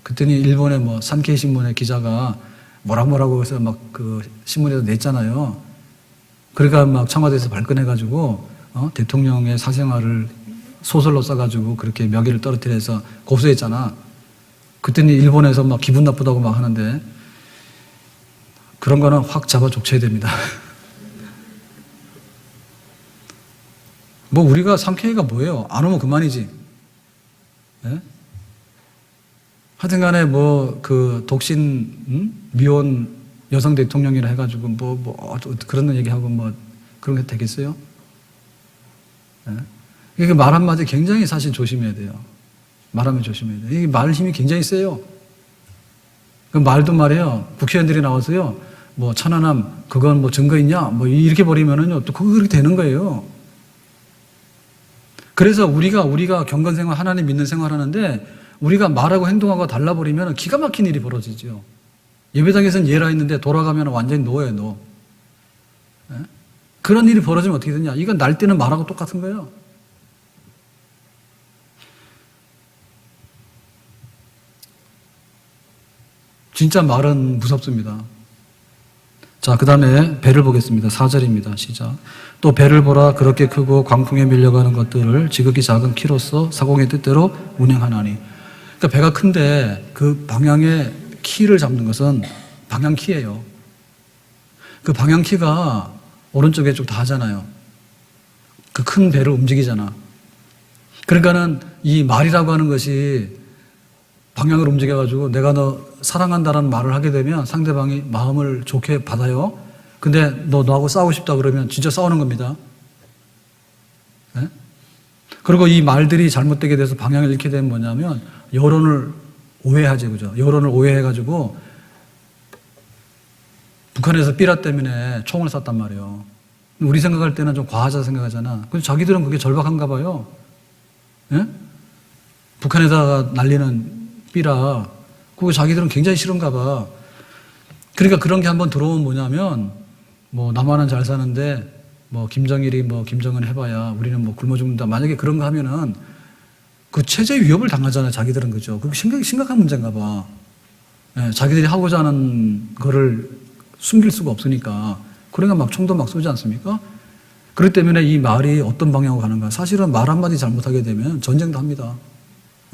그랬더니 일본의 뭐 산케이 신문의 기자가 뭐라고 해서 막 그 신문에서 냈잖아요. 그러니까 막 청와대에서 발끈해가지고 대통령의 사생활을 소설로 써가지고 그렇게 명예를 떨어뜨려서 고소했잖아. 그랬더니 일본에서 막 기분 나쁘다고 막 하는데 그런 거는 확 잡아 족쳐야 됩니다. 뭐 우리가 상케이가 뭐예요? 안 오면 그만이지. 네? 하여튼 간에 뭐 그 독신 미혼 여성 대통령이라 해가지고 뭐 그런 얘기하고 뭐 그런 게 되겠어요? 네? 이게 말 한마디 굉장히 사실 조심해야 돼요. 말하면 조심해야 돼요. 이게 말 힘이 굉장히 세요. 그 말도 말이에요. 국회의원들이 나와서요. 뭐 천안함 그건 뭐 증거 있냐? 뭐 이렇게 버리면은요. 또 그거 그렇게 되는 거예요. 그래서 우리가 경건 생활, 하나님 믿는 생활 하는데 우리가 말하고 행동하고 달라버리면 기가 막힌 일이 벌어지죠. 예배당에서는 예라 했는데 돌아가면 완전히 노예요, 노. 네? 그런 일이 벌어지면 어떻게 되냐? 이건 날뛰는 말하고 똑같은 거예요. 진짜 말은 무섭습니다. 자, 그 다음에 배를 보겠습니다. 4절입니다. 시작. 또 배를 보라. 그렇게 크고 광풍에 밀려가는 것들을 지극히 작은 키로서 사공의 뜻대로 운행하나니. 그러니까 배가 큰데 그 방향의 키를 잡는 것은 방향키예요. 그 방향키가 오른쪽에 쭉 다 하잖아요. 그 큰 배를 움직이잖아. 그러니까는 이 말이라고 하는 것이 방향을 움직여가지고 내가 너 사랑한다라는 말을 하게 되면 상대방이 마음을 좋게 받아요. 근데 너하고 싸우고 싶다 그러면 진짜 싸우는 겁니다. 네? 그리고 이 말들이 잘못되게 돼서 방향을 잃게 되면 뭐냐면 여론을 오해하지, 그죠? 여론을 오해해가지고 북한에서 삐라 때문에 총을 쐈단 말이에요. 우리 생각할 때는 좀 과하자 생각하잖아. 근데 자기들은 그게 절박한가 봐요. 예? 북한에다가 날리는 삐라, 그거 자기들은 굉장히 싫은가 봐. 그러니까 그런 게 한번 들어오면 뭐냐면, 뭐, 남한은 잘 사는데, 뭐, 김정일이 뭐, 김정은 해봐야 우리는 뭐 굶어 죽는다. 만약에 그런 거 하면은 그 체제 위협을 당하잖아요. 자기들은, 그죠? 그게 심각한 문제인가 봐. 예, 자기들이 하고자 하는 거를 숨길 수가 없으니까. 그러니까 막 총도 막 쏘지 않습니까? 그렇기 때문에 이 말이 어떤 방향으로 가는가. 사실은 말 한마디 잘못하게 되면 전쟁도 합니다.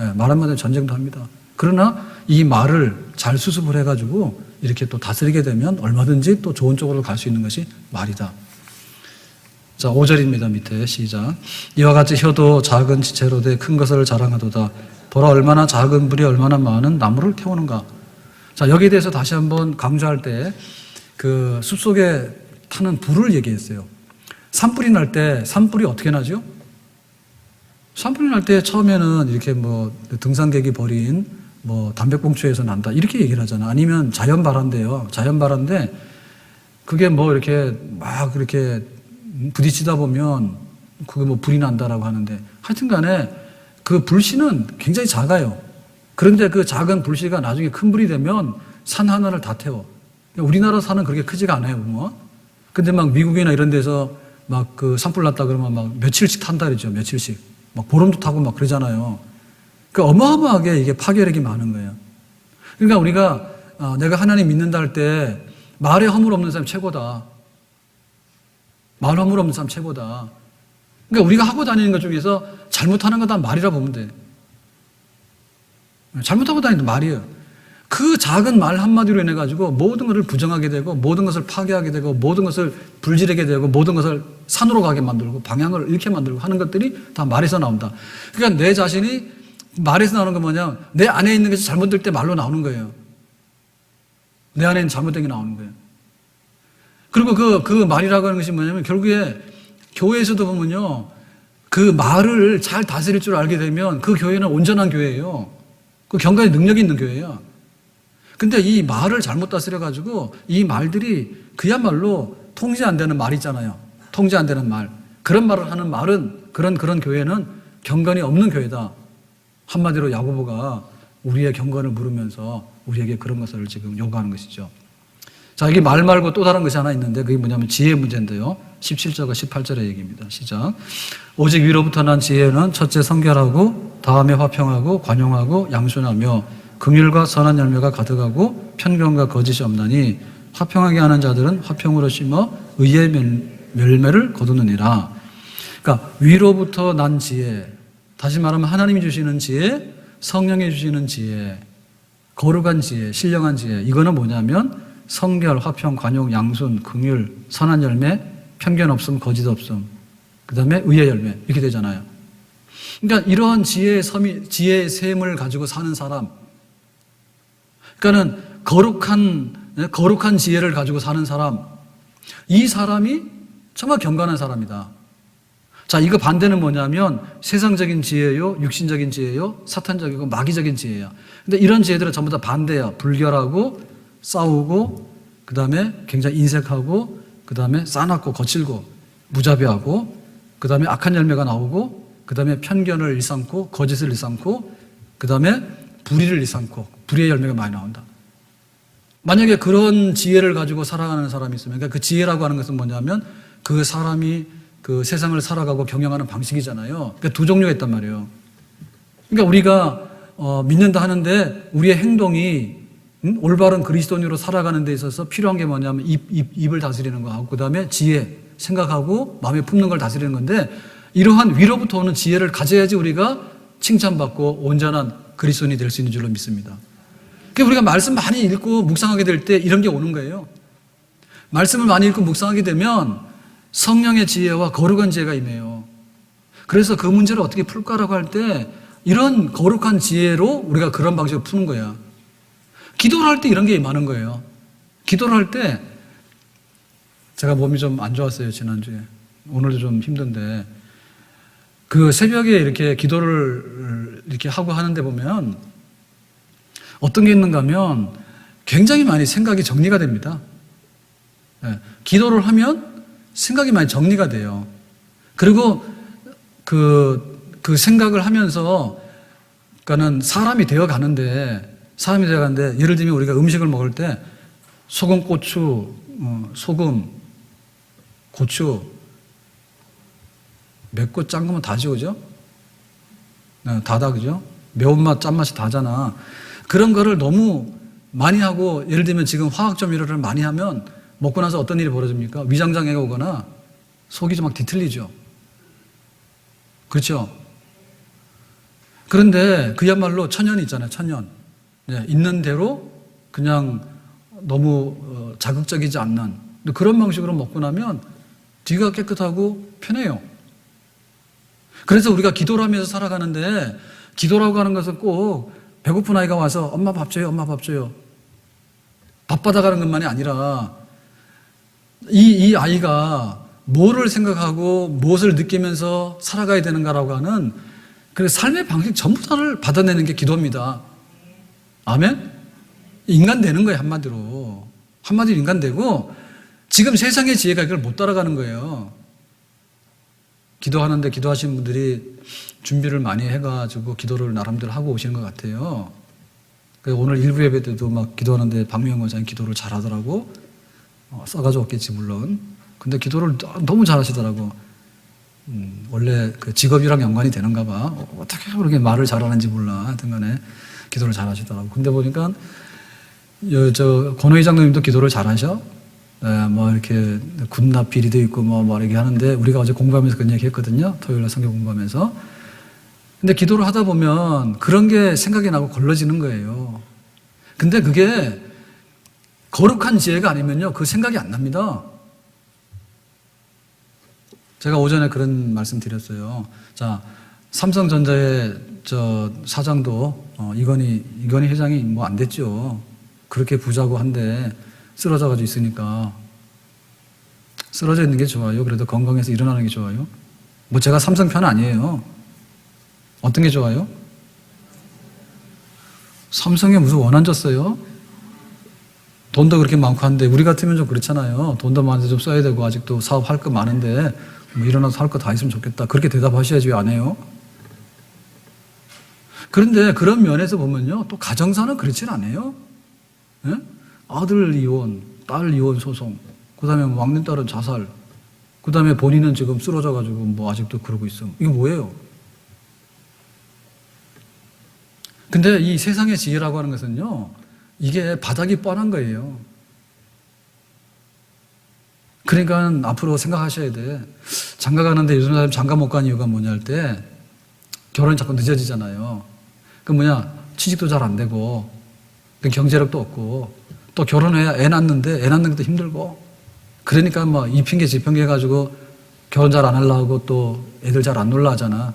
예, 말 한마디 전쟁도 합니다. 그러나 이 말을 잘 수습을 해가지고 이렇게 또 다스리게 되면 얼마든지 또 좋은 쪽으로 갈 수 있는 것이 말이다. 자, 5절입니다. 밑에 시작. 이와 같이 혀도 작은 지체로 돼 큰 것을 자랑하도다. 보라 얼마나 작은 불이 얼마나 많은 나무를 태우는가. 자, 여기에 대해서 다시 한번 강조할 때 그 숲속에 타는 불을 얘기했어요. 산불이 날 때 산불이 어떻게 나죠? 산불이 날 때 처음에는 이렇게 뭐 등산객이 버린 뭐 담배꽁초에서 난다 이렇게 얘기를 하잖아. 아니면 자연발화인데요. 자연발화인데 그게 뭐 이렇게 막 이렇게 부딪히다 보면 그게 뭐 불이 난다라고 하는데 하여튼 간에 그 불씨는 굉장히 작아요. 그런데 그 작은 불씨가 나중에 큰 불이 되면 산 하나를 다 태워. 우리나라 산은 그렇게 크지가 않아요, 보면. 근데 막 미국이나 이런 데서 막 그 산불 났다 그러면 막 며칠씩 탄다 그러죠, 며칠씩. 막 보름도 타고 막 그러잖아요. 그러니까 어마어마하게 이게 파괴력이 많은 거예요. 그러니까 우리가 내가 하나님 믿는다 할 때 말에 허물 없는 사람 최고다. 말 허물 없는 사람 최고다. 그러니까 우리가 하고 다니는 것 중에서 잘못하는 거 다 말이라 보면 돼. 잘못하고 다니는 말이에요. 그 작은 말 한마디로 인해 가지고 모든 것을 부정하게 되고 모든 것을 파괴하게 되고 모든 것을 불지르게 되고 모든 것을 산으로 가게 만들고 방향을 잃게 만들고 하는 것들이 다 말에서 나온다. 그러니까 내 자신이 말에서 나오는 건 뭐냐면 내 안에 있는 것이 잘못될 때 말로 나오는 거예요. 내 안에는 잘못된 게 나오는 거예요. 그리고 그 말이라고 하는 것이 뭐냐면 결국에 교회에서도 보면요. 그 말을 잘 다스릴 줄 알게 되면 그 교회는 온전한 교회예요. 그 경건의 능력이 있는 교회예요. 근데 이 말을 잘못 다스려가지고 이 말들이 그야말로 통제 안 되는 말 있잖아요. 통제 안 되는 말. 그런 말을 하는 말은 그런 교회는 경건이 없는 교회다. 한마디로 야고보가 우리의 경건을 물으면서 우리에게 그런 것을 지금 요구하는 것이죠. 자, 이게 말 말고 또 다른 것이 하나 있는데 그게 뭐냐면 지혜 문제인데요. 17절과 18절의 얘기입니다. 시작. 오직 위로부터 난 지혜는 첫째 성결하고 다음에 화평하고 관용하고 양순하며 긍휼과 선한 열매가 가득하고 편견과 거짓이 없나니 화평하게 하는 자들은 화평으로 심어 의의 열매를 거두느니라. 그러니까 위로부터 난 지혜, 다시 말하면 하나님이 주시는 지혜, 성령이 주시는 지혜, 거룩한 지혜, 신령한 지혜. 이거는 뭐냐면 성결, 화평, 관용, 양순, 긍휼, 선한 열매, 편견 없음, 거짓 없음, 그 다음에 의의 열매 이렇게 되잖아요. 그러니까 이러한 지혜의 셈을 가지고 사는 사람, 그러니까는 거룩한 지혜를 가지고 사는 사람, 이 사람이 정말 경건한 사람이다. 자, 이거 반대는 뭐냐면 세상적인 지혜요, 육신적인 지혜요, 사탄적이고 마귀적인 지혜야. 근데 이런 지혜들은 전부 다 반대야. 불결하고 싸우고, 그 다음에 굉장히 인색하고, 그 다음에 싸납고 거칠고 무자비하고, 그 다음에 악한 열매가 나오고, 그 다음에 편견을 일삼고 거짓을 일삼고, 그 다음에 불의를 일삼고 불의의 열매가 많이 나온다. 만약에 그런 지혜를 가지고 살아가는 사람이 있으면, 그러니까 그 지혜라고 하는 것은 뭐냐면 그 사람이 그 세상을 살아가고 경영하는 방식이잖아요. 그러니까 두 종류가 있단 말이에요. 그러니까 우리가 믿는다 하는데 우리의 행동이 올바른 그리스도인으로 살아가는 데 있어서 필요한 게 뭐냐면 입을 다스리는 거하고 그 다음에 지혜, 생각하고 마음에 품는 걸 다스리는 건데 이러한 위로부터 오는 지혜를 가져야지 우리가 칭찬받고 온전한 그리스도인이 될 수 있는 줄로 믿습니다. 그러니까 우리가 말씀 많이 읽고 묵상하게 될 때 이런 게 오는 거예요. 말씀을 많이 읽고 묵상하게 되면 성령의 지혜와 거룩한 지혜가 임해요. 그래서 그 문제를 어떻게 풀까라고 할 때 이런 거룩한 지혜로 우리가 그런 방식으로 푸는 거야. 기도를 할 때 이런 게 많은 거예요. 기도를 할 때 제가 몸이 좀 안 좋았어요, 지난주에. 오늘도 좀 힘든데 그 새벽에 이렇게 기도를 이렇게 하고 하는데 보면 어떤 게 있는가 하면 굉장히 많이 생각이 정리가 됩니다. 네. 기도를 하면 생각이 많이 정리가 돼요. 그리고 그 생각을 하면서 그러니까는 사람이 되어 가는데 예를 들면 우리가 음식을 먹을 때 소금, 고추, 소금, 고추 맵고 짠 거면 다지, 그죠? 네, 다다, 그죠? 매운맛, 짠맛이 다잖아. 그런 거를 너무 많이 하고, 예를 들면 지금 화학조미료를 많이 하면 먹고 나서 어떤 일이 벌어집니까? 위장장애가 오거나 속이 좀 막 뒤틀리죠. 그렇죠? 그런데 그야말로 천연이 있잖아요, 천연. 네, 있는 대로 그냥 너무 자극적이지 않는 그런 방식으로 먹고 나면 뒤가 깨끗하고 편해요. 그래서 우리가 기도를 하면서 살아가는데 기도라고 하는 것은 꼭 배고픈 아이가 와서 엄마 밥 줘요, 엄마 밥 줘요. 밥 받아가는 것만이 아니라 이 아이가 뭐를 생각하고 무엇을 느끼면서 살아가야 되는가라고 하는 그 삶의 방식 전부 다를 받아내는 게 기도입니다. 아멘? 인간 되는 거예요, 한마디로. 한마디로 인간 되고 지금 세상의 지혜가 이걸 못 따라가는 거예요. 기도하는데 기도하시는 분들이 준비를 많이 해가지고 기도를 나름대로 하고 오시는 것 같아요. 오늘 일부 예배 때도 막 기도하는데 박미영 원장님 기도를 잘하더라고. 써가지고 왔겠지 물론. 근데 기도를 너무 잘하시더라고. 원래 그 직업이랑 연관이 되는가 봐. 어떻게 그렇게 말을 잘하는지 몰라. 하여튼 간에 기도를 잘하시더라고. 근데 보니까 권호 회장님도 기도를 잘하셔. 네, 뭐 이렇게 군납 비리도 있고 뭐 이렇게 하는데 우리가 어제 공부하면서 그런 얘기 했거든요. 토요일날 성경 공부하면서. 근데 기도를 하다 보면 그런 게 생각이 나고 걸러지는 거예요. 근데 그게 거룩한 지혜가 아니면요, 그 생각이 안 납니다. 제가 오전에 그런 말씀 드렸어요. 자, 삼성전자의 사장도 이건희 회장이 뭐 안 됐죠. 그렇게 부자고 한데 쓰러져가지고 있으니까 쓰러져 있는 게 좋아요? 그래도 건강해서 일어나는 게 좋아요? 뭐 제가 삼성 편 아니에요. 어떤 게 좋아요? 삼성에 무슨 원한 줬어요? 돈도 그렇게 많고 한데 우리 같으면 좀 그렇잖아요. 돈도 많은데 좀 써야 되고 아직도 사업할 거 많은데 뭐 일어나서 할 거 다 있으면 좋겠다. 그렇게 대답하셔야지 왜 안 해요? 그런데 그런 면에서 보면요, 또 가정사는 그렇진 않아요. 예? 아들 이혼, 딸 이혼 소송, 그 다음에 막내딸은 자살, 그 다음에 본인은 지금 쓰러져가지고 뭐 아직도 그러고 있어. 이거 뭐예요? 근데 이 세상의 지혜라고 하는 것은요, 이게 바닥이 뻔한 거예요. 그러니까 앞으로 생각하셔야 돼. 장가 가는데 요즘 사람 장가 못 가는 이유가 뭐냐 할 때 결혼이 자꾸 늦어지잖아요. 그 취직도 잘 안 되고 경제력도 없고 또 결혼해야 애 낳는데 애 낳는 것도 힘들고 그러니까 이 핑계 저 핑계 해가지고 결혼 잘 안 하려고 또 애들 잘 안 놀라 하잖아.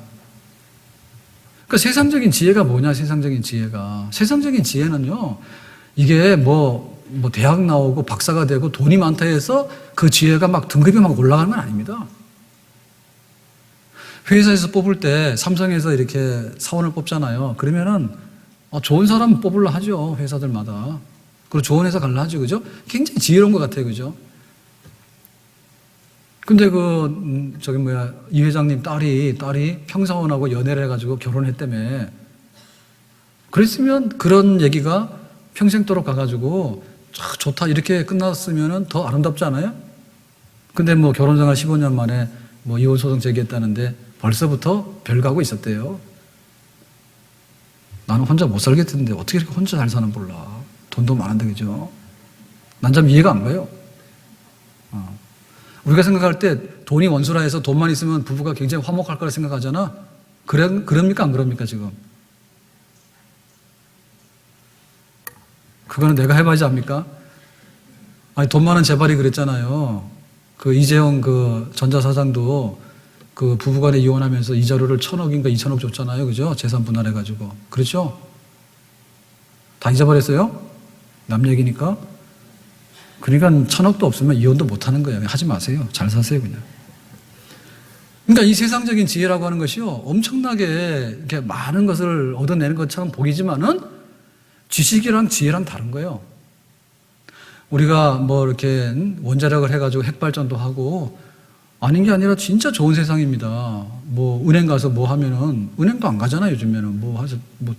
그러니까 세상적인 지혜가 뭐냐, 세상적인 지혜가. 세상적인 지혜는요, 이게 대학 나오고 박사가 되고 돈이 많다 해서 그 지혜가 막 등급이 막 올라가는 건 아닙니다. 회사에서 뽑을 때 삼성에서 이렇게 사원을 뽑잖아요. 그러면은 좋은 사람 뽑으려 하죠, 회사들마다. 그리고 좋은 회사 갈라 하죠, 그죠? 굉장히 지혜로운 것 같아요, 그죠? 근데 이 회장님 딸이 평사원하고 연애를 해가지고 결혼했다며. 그랬으면 그런 얘기가 평생도록 가가지고 좋다 이렇게 끝났으면 더 아름답지 않아요? 근데 결혼생활 15년 만에 이혼소송 제기했다는데 벌써부터 별가고 있었대요. 나는 혼자 못 살겠던데 어떻게 이렇게 혼자 잘 사는 몰라. 돈도 많은데, 그죠? 난 참 이해가 안 가요. 우리가 생각할 때 돈이 원수라 해서 돈만 있으면 부부가 굉장히 화목할 거라 생각하잖아. 그럽니까? 안 그럽니까, 지금? 그거는 내가 해봐야지 압니까? 아니, 돈 많은 재벌이 그랬잖아요. 그 이재용 그 전자사장도 그 부부간에 이혼하면서 이자료를 1,000억인가 2,000억 줬잖아요. 그죠? 재산 분할해가지고. 그렇죠? 다 잊어버렸어요? 남 얘기니까. 그러니까 1,000억도 없으면 이혼도 못 하는 거예요. 하지 마세요. 잘 사세요, 그냥. 그러니까 이 세상적인 지혜라고 하는 것이요. 엄청나게 이렇게 많은 것을 얻어내는 것처럼 보이지만은 지식이랑 지혜랑 다른 거예요. 우리가 뭐 이렇게 원자력을 해가지고 핵발전도 하고 아닌 게 아니라 진짜 좋은 세상입니다. 뭐 은행 가서 뭐 하면은 은행도 안 가잖아요. 요즘에는 뭐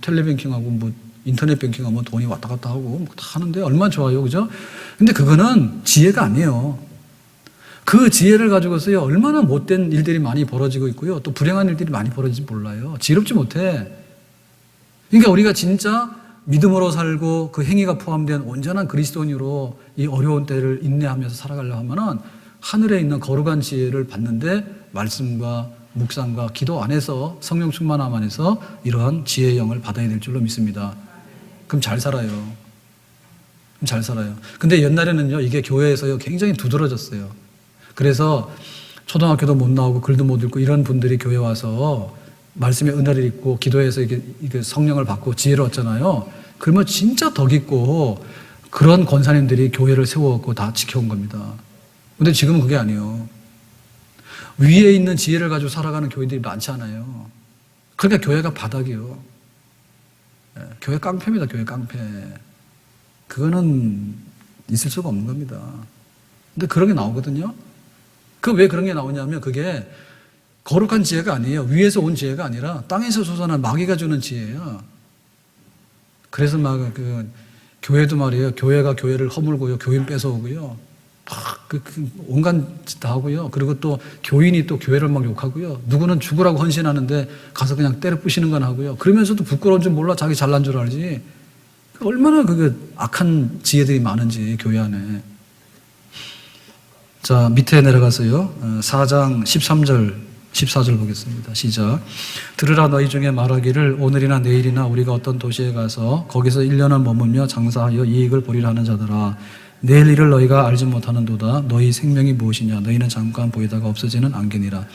텔레뱅킹하고 뭐 인터넷 뱅킹하면 돈이 왔다 갔다 하고 뭐 다 하는데 얼마나 좋아요, 그죠? 근데 그거는 지혜가 아니에요. 그 지혜를 가지고서요 얼마나 못된 일들이 많이 벌어지고 있고요, 또 불행한 일들이 많이 벌어지지 몰라요. 지혜롭지 못해. 그러니까 우리가 진짜 믿음으로 살고 그 행위가 포함된 온전한 그리스도인으로 이 어려운 때를 인내하면서 살아가려고 하면은 하늘에 있는 거룩한 지혜를 받는데 말씀과 묵상과 기도 안에서 성령 충만함 안에서 이러한 지혜의 영을 받아야 될 줄로 믿습니다. 그럼 잘 살아요. 그럼 잘 살아요. 근데 옛날에는요 이게 교회에서요 굉장히 두드러졌어요. 그래서 초등학교도 못 나오고 글도 못 읽고 이런 분들이 교회 와서 말씀의 은혜를 입고 기도해서 이게 성령을 받고 지혜를 얻잖아요. 그러면 진짜 덕 있고 그런 권사님들이 교회를 세워갖고 다 지켜온 겁니다. 근데 지금은 그게 아니에요. 위에 있는 지혜를 가지고 살아가는 교회들이 많지 않아요. 그러니까 교회가 바닥이요. 교회 깡패입니다. 교회 깡패. 그거는 있을 수가 없는 겁니다. 근데 그런 게 나오거든요. 왜 그런 게 나오냐면 그게 거룩한 지혜가 아니에요. 위에서 온 지혜가 아니라 땅에서 솟아난 마귀가 주는 지혜예요. 그래서 막 교회도 말이에요. 교회가 교회를 허물고요. 교인 뺏어오고요. 막 온갖 짓 다 하고요. 그리고 또 교인이 또 교회를 막 욕하고요. 누구는 죽으라고 헌신하는데 가서 그냥 때려 부시는 건 하고요. 그러면서도 부끄러운 줄 몰라. 자기 잘난 줄 알지. 얼마나 그게 악한 지혜들이 많은지 교회 안에. 자, 밑에 내려가서요. 4장 13절 14절 보겠습니다. 시작. 들으라 너희 중에 말하기를 오늘이나 내일이나 우리가 어떤 도시에 가서 거기서 1년을 머물며 장사하여 이익을 보리라 하는 자들아, 내일 일을 너희가 알지 못하는도다. 너희 생명이 무엇이냐? 너희는 잠깐 보이다가 없어지는 안개니라.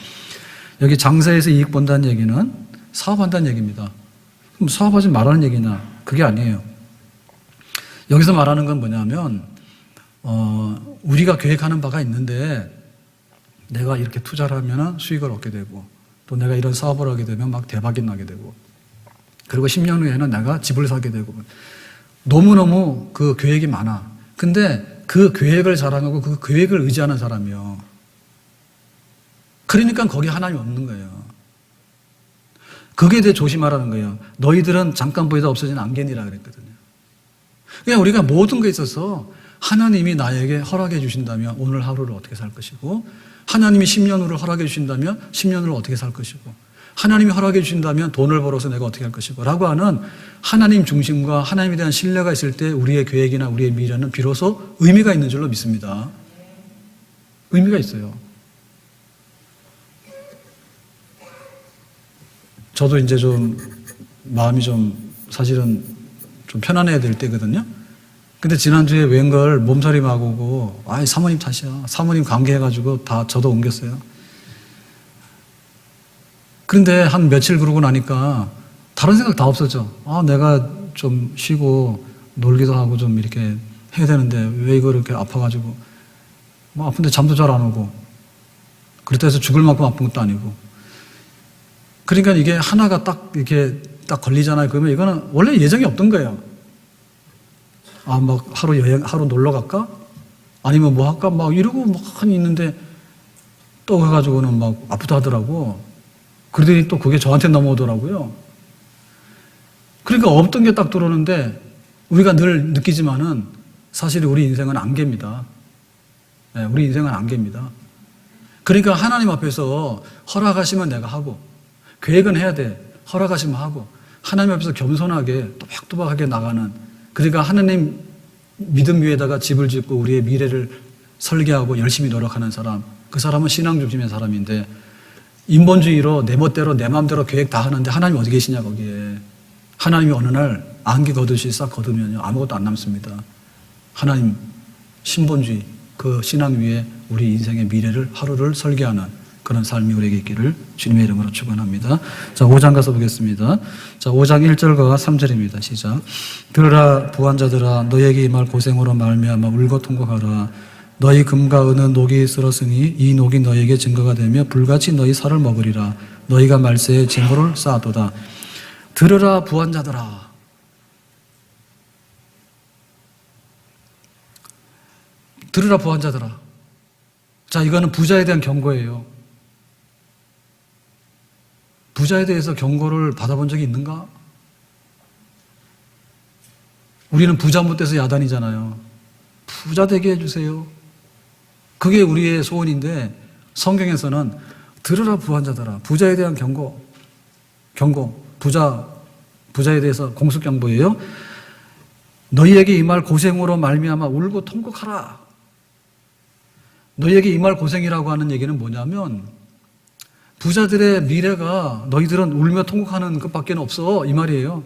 여기 장사에서 이익 본다는 얘기는 사업한다는 얘기입니다. 그럼 사업하지 말라는 얘기냐? 그게 아니에요. 여기서 말하는 건 뭐냐면 우리가 계획하는 바가 있는데 내가 이렇게 투자를 하면 수익을 얻게 되고 또 내가 이런 사업을 하게 되면 막 대박이 나게 되고 그리고 10년 후에는 내가 집을 사게 되고 너무너무 그 계획이 많아. 근데 그 계획을 자랑하고 그 계획을 의지하는 사람이요. 그러니까 거기 하나님이 없는 거예요. 거기에 대해 조심하라는 거예요. 너희들은 잠깐 보이다 없어지는 안개니라 그랬거든요. 그냥 우리가 모든 것에 있어서 하나님이 나에게 허락해 주신다면 오늘 하루를 어떻게 살 것이고 하나님이 10년 후를 허락해 주신다면 10년 후를 어떻게 살 것이고 하나님이 허락해 주신다면 돈을 벌어서 내가 어떻게 할 것이고 라고 하는 하나님 중심과 하나님에 대한 신뢰가 있을 때 우리의 계획이나 우리의 미래는 비로소 의미가 있는 줄로 믿습니다. 의미가 있어요. 저도 이제 좀 마음이 좀 사실은 좀 편안해야 될 때거든요. 근데 지난주에 웬걸 몸살이 막 오고 사모님 탓이야. 사모님 관계해가지고 다 저도 옮겼어요. 그런데 한 며칠 그러고 나니까 다른 생각 다 없었죠. 내가 좀 쉬고 놀기도 하고 좀 이렇게 해야 되는데 왜 이걸 이렇게 아파가지고 아픈데 잠도 잘 안 오고 그렇다 해서 죽을 만큼 아픈 것도 아니고 그러니까 이게 하나가 딱 이렇게 딱 걸리잖아요. 그러면 이거는 원래 예정이 없던 거예요. 막 하루 놀러 갈까? 아니면 뭐 할까? 막 이러고 막 있는데 또 가가지고는 막 아프다 하더라고. 그러더니 또 그게 저한테 넘어오더라고요. 그러니까 없던 게 딱 들어오는데 우리가 늘 느끼지만은 사실 우리 인생은 안개입니다. 네, 우리 인생은 안개입니다. 그러니까 하나님 앞에서 허락하시면 내가 하고 계획은 해야 돼. 허락하시면 하고 하나님 앞에서 겸손하게 또박또박하게 나가는 그러니까 하나님 믿음 위에다가 집을 짓고 우리의 미래를 설계하고 열심히 노력하는 사람, 그 사람은 신앙 중심의 사람인데 인본주의로 내 멋대로 내 마음대로 계획 다 하는데 하나님 어디 계시냐 거기에. 하나님이 어느 날 안개 거두시 싹 거두면요 아무것도 안 남습니다. 하나님 신본주의 그 신앙 위에 우리 인생의 미래를 하루를 설계하는 그런 삶이 우리에게 있기를 주님의 이름으로 축원합니다. 자, 5장 가서 보겠습니다. 자, 5장 1절과 3절입니다. 시작. 들으라 부한자들아 너희에게 임할 고생으로 말미암아 울고 통곡하라. 너희 금과 은은 녹이 쓸었으니 이 녹이 너희에게 증거가 되며 불같이 너희 살을 먹으리라. 너희가 말세에 재물을 쌓아도다. 들으라 부한자들아. 들으라 부한자들아. 자, 이거는 부자에 대한 경고예요. 부자에 대해서 경고를 받아본 적이 있는가? 우리는 부자 못돼서 야단이잖아요. 부자 되게 해주세요. 그게 우리의 소원인데 성경에서는 들으라 부한자들아. 부자에 대한 경고. 부자에 대해서 공수경보예요. 너희에게 임할 고생으로 말미암아 울고 통곡하라. 너희에게 임할 고생이라고 하는 얘기는 뭐냐면 부자들의 미래가 너희들은 울며 통곡하는 것밖에 없어 이 말이에요.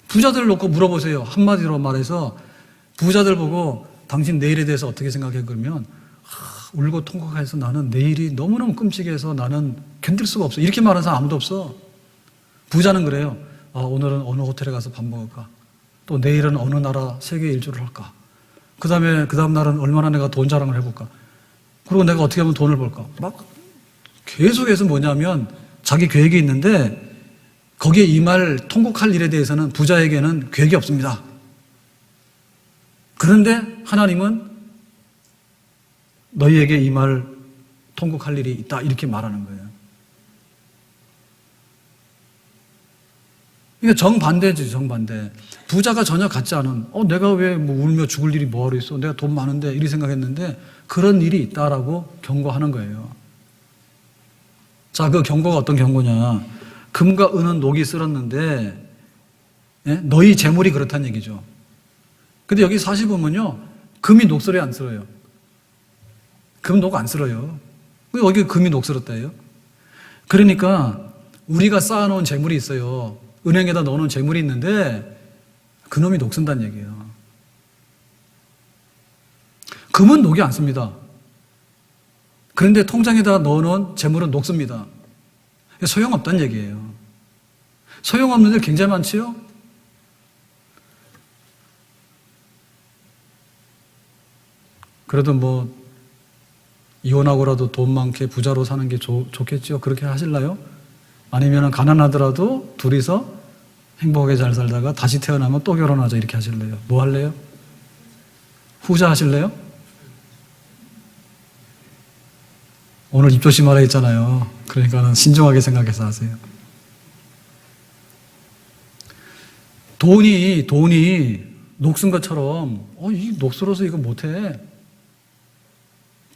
부자들을 놓고 물어보세요. 한마디로 말해서 부자들 보고 당신 내일에 대해서 어떻게 생각해? 그러면 울고 통곡해서 나는 내일이 너무너무 끔찍해서 나는 견딜 수가 없어. 이렇게 말하는 사람 아무도 없어. 부자는 그래요. 오늘은 어느 호텔에 가서 밥 먹을까? 또 내일은 어느 나라 세계 일주를 할까? 그 다음 날은 얼마나 내가 돈 자랑을 해볼까? 그리고 내가 어떻게 하면 돈을 벌까? 막 계속해서 뭐냐면 자기 계획이 있는데 거기에 임할 통곡할 일에 대해서는 부자에게는 계획이 없습니다. 그런데 하나님은 너희에게 임할 통곡할 일이 있다 이렇게 말하는 거예요. 이게 정반대지, 정반대. 부자가 전혀 같지 않은, 내가 왜 뭐 울며 죽을 일이 뭐하러 있어? 내가 돈 많은데, 이렇게 생각했는데, 그런 일이 있다라고 경고하는 거예요. 자, 그 경고가 어떤 경고냐. 금과 은은 녹이 쓸었는데, 예? 너희 재물이 그렇다는 얘기죠. 근데 여기 사실 보면요, 금이 녹슬어요, 안 쓸어요? 금 녹 안 쓸어요. 왜 여기 금이 녹슬었다예요? 그러니까, 우리가 쌓아놓은 재물이 있어요. 은행에다 넣어놓은 재물이 있는데 그놈이 녹슨다는 얘기예요. 금은 녹이 안 씁니다. 그런데 통장에다 넣어놓은 재물은 녹습니다. 소용없다는 얘기예요. 소용없는 일 굉장히 많지요? 그래도 뭐 이혼하고라도 돈 많게 부자로 사는 게 좋겠죠? 그렇게 하실래요? 아니면 가난하더라도 둘이서 행복하게 잘 살다가 다시 태어나면 또 결혼하자 이렇게 하실래요? 뭐 할래요? 후자 하실래요? 오늘 입조심하라 했잖아요. 그러니까 신중하게 생각해서 하세요. 돈이 녹슨 것처럼 이 녹슬어서 이거 못해.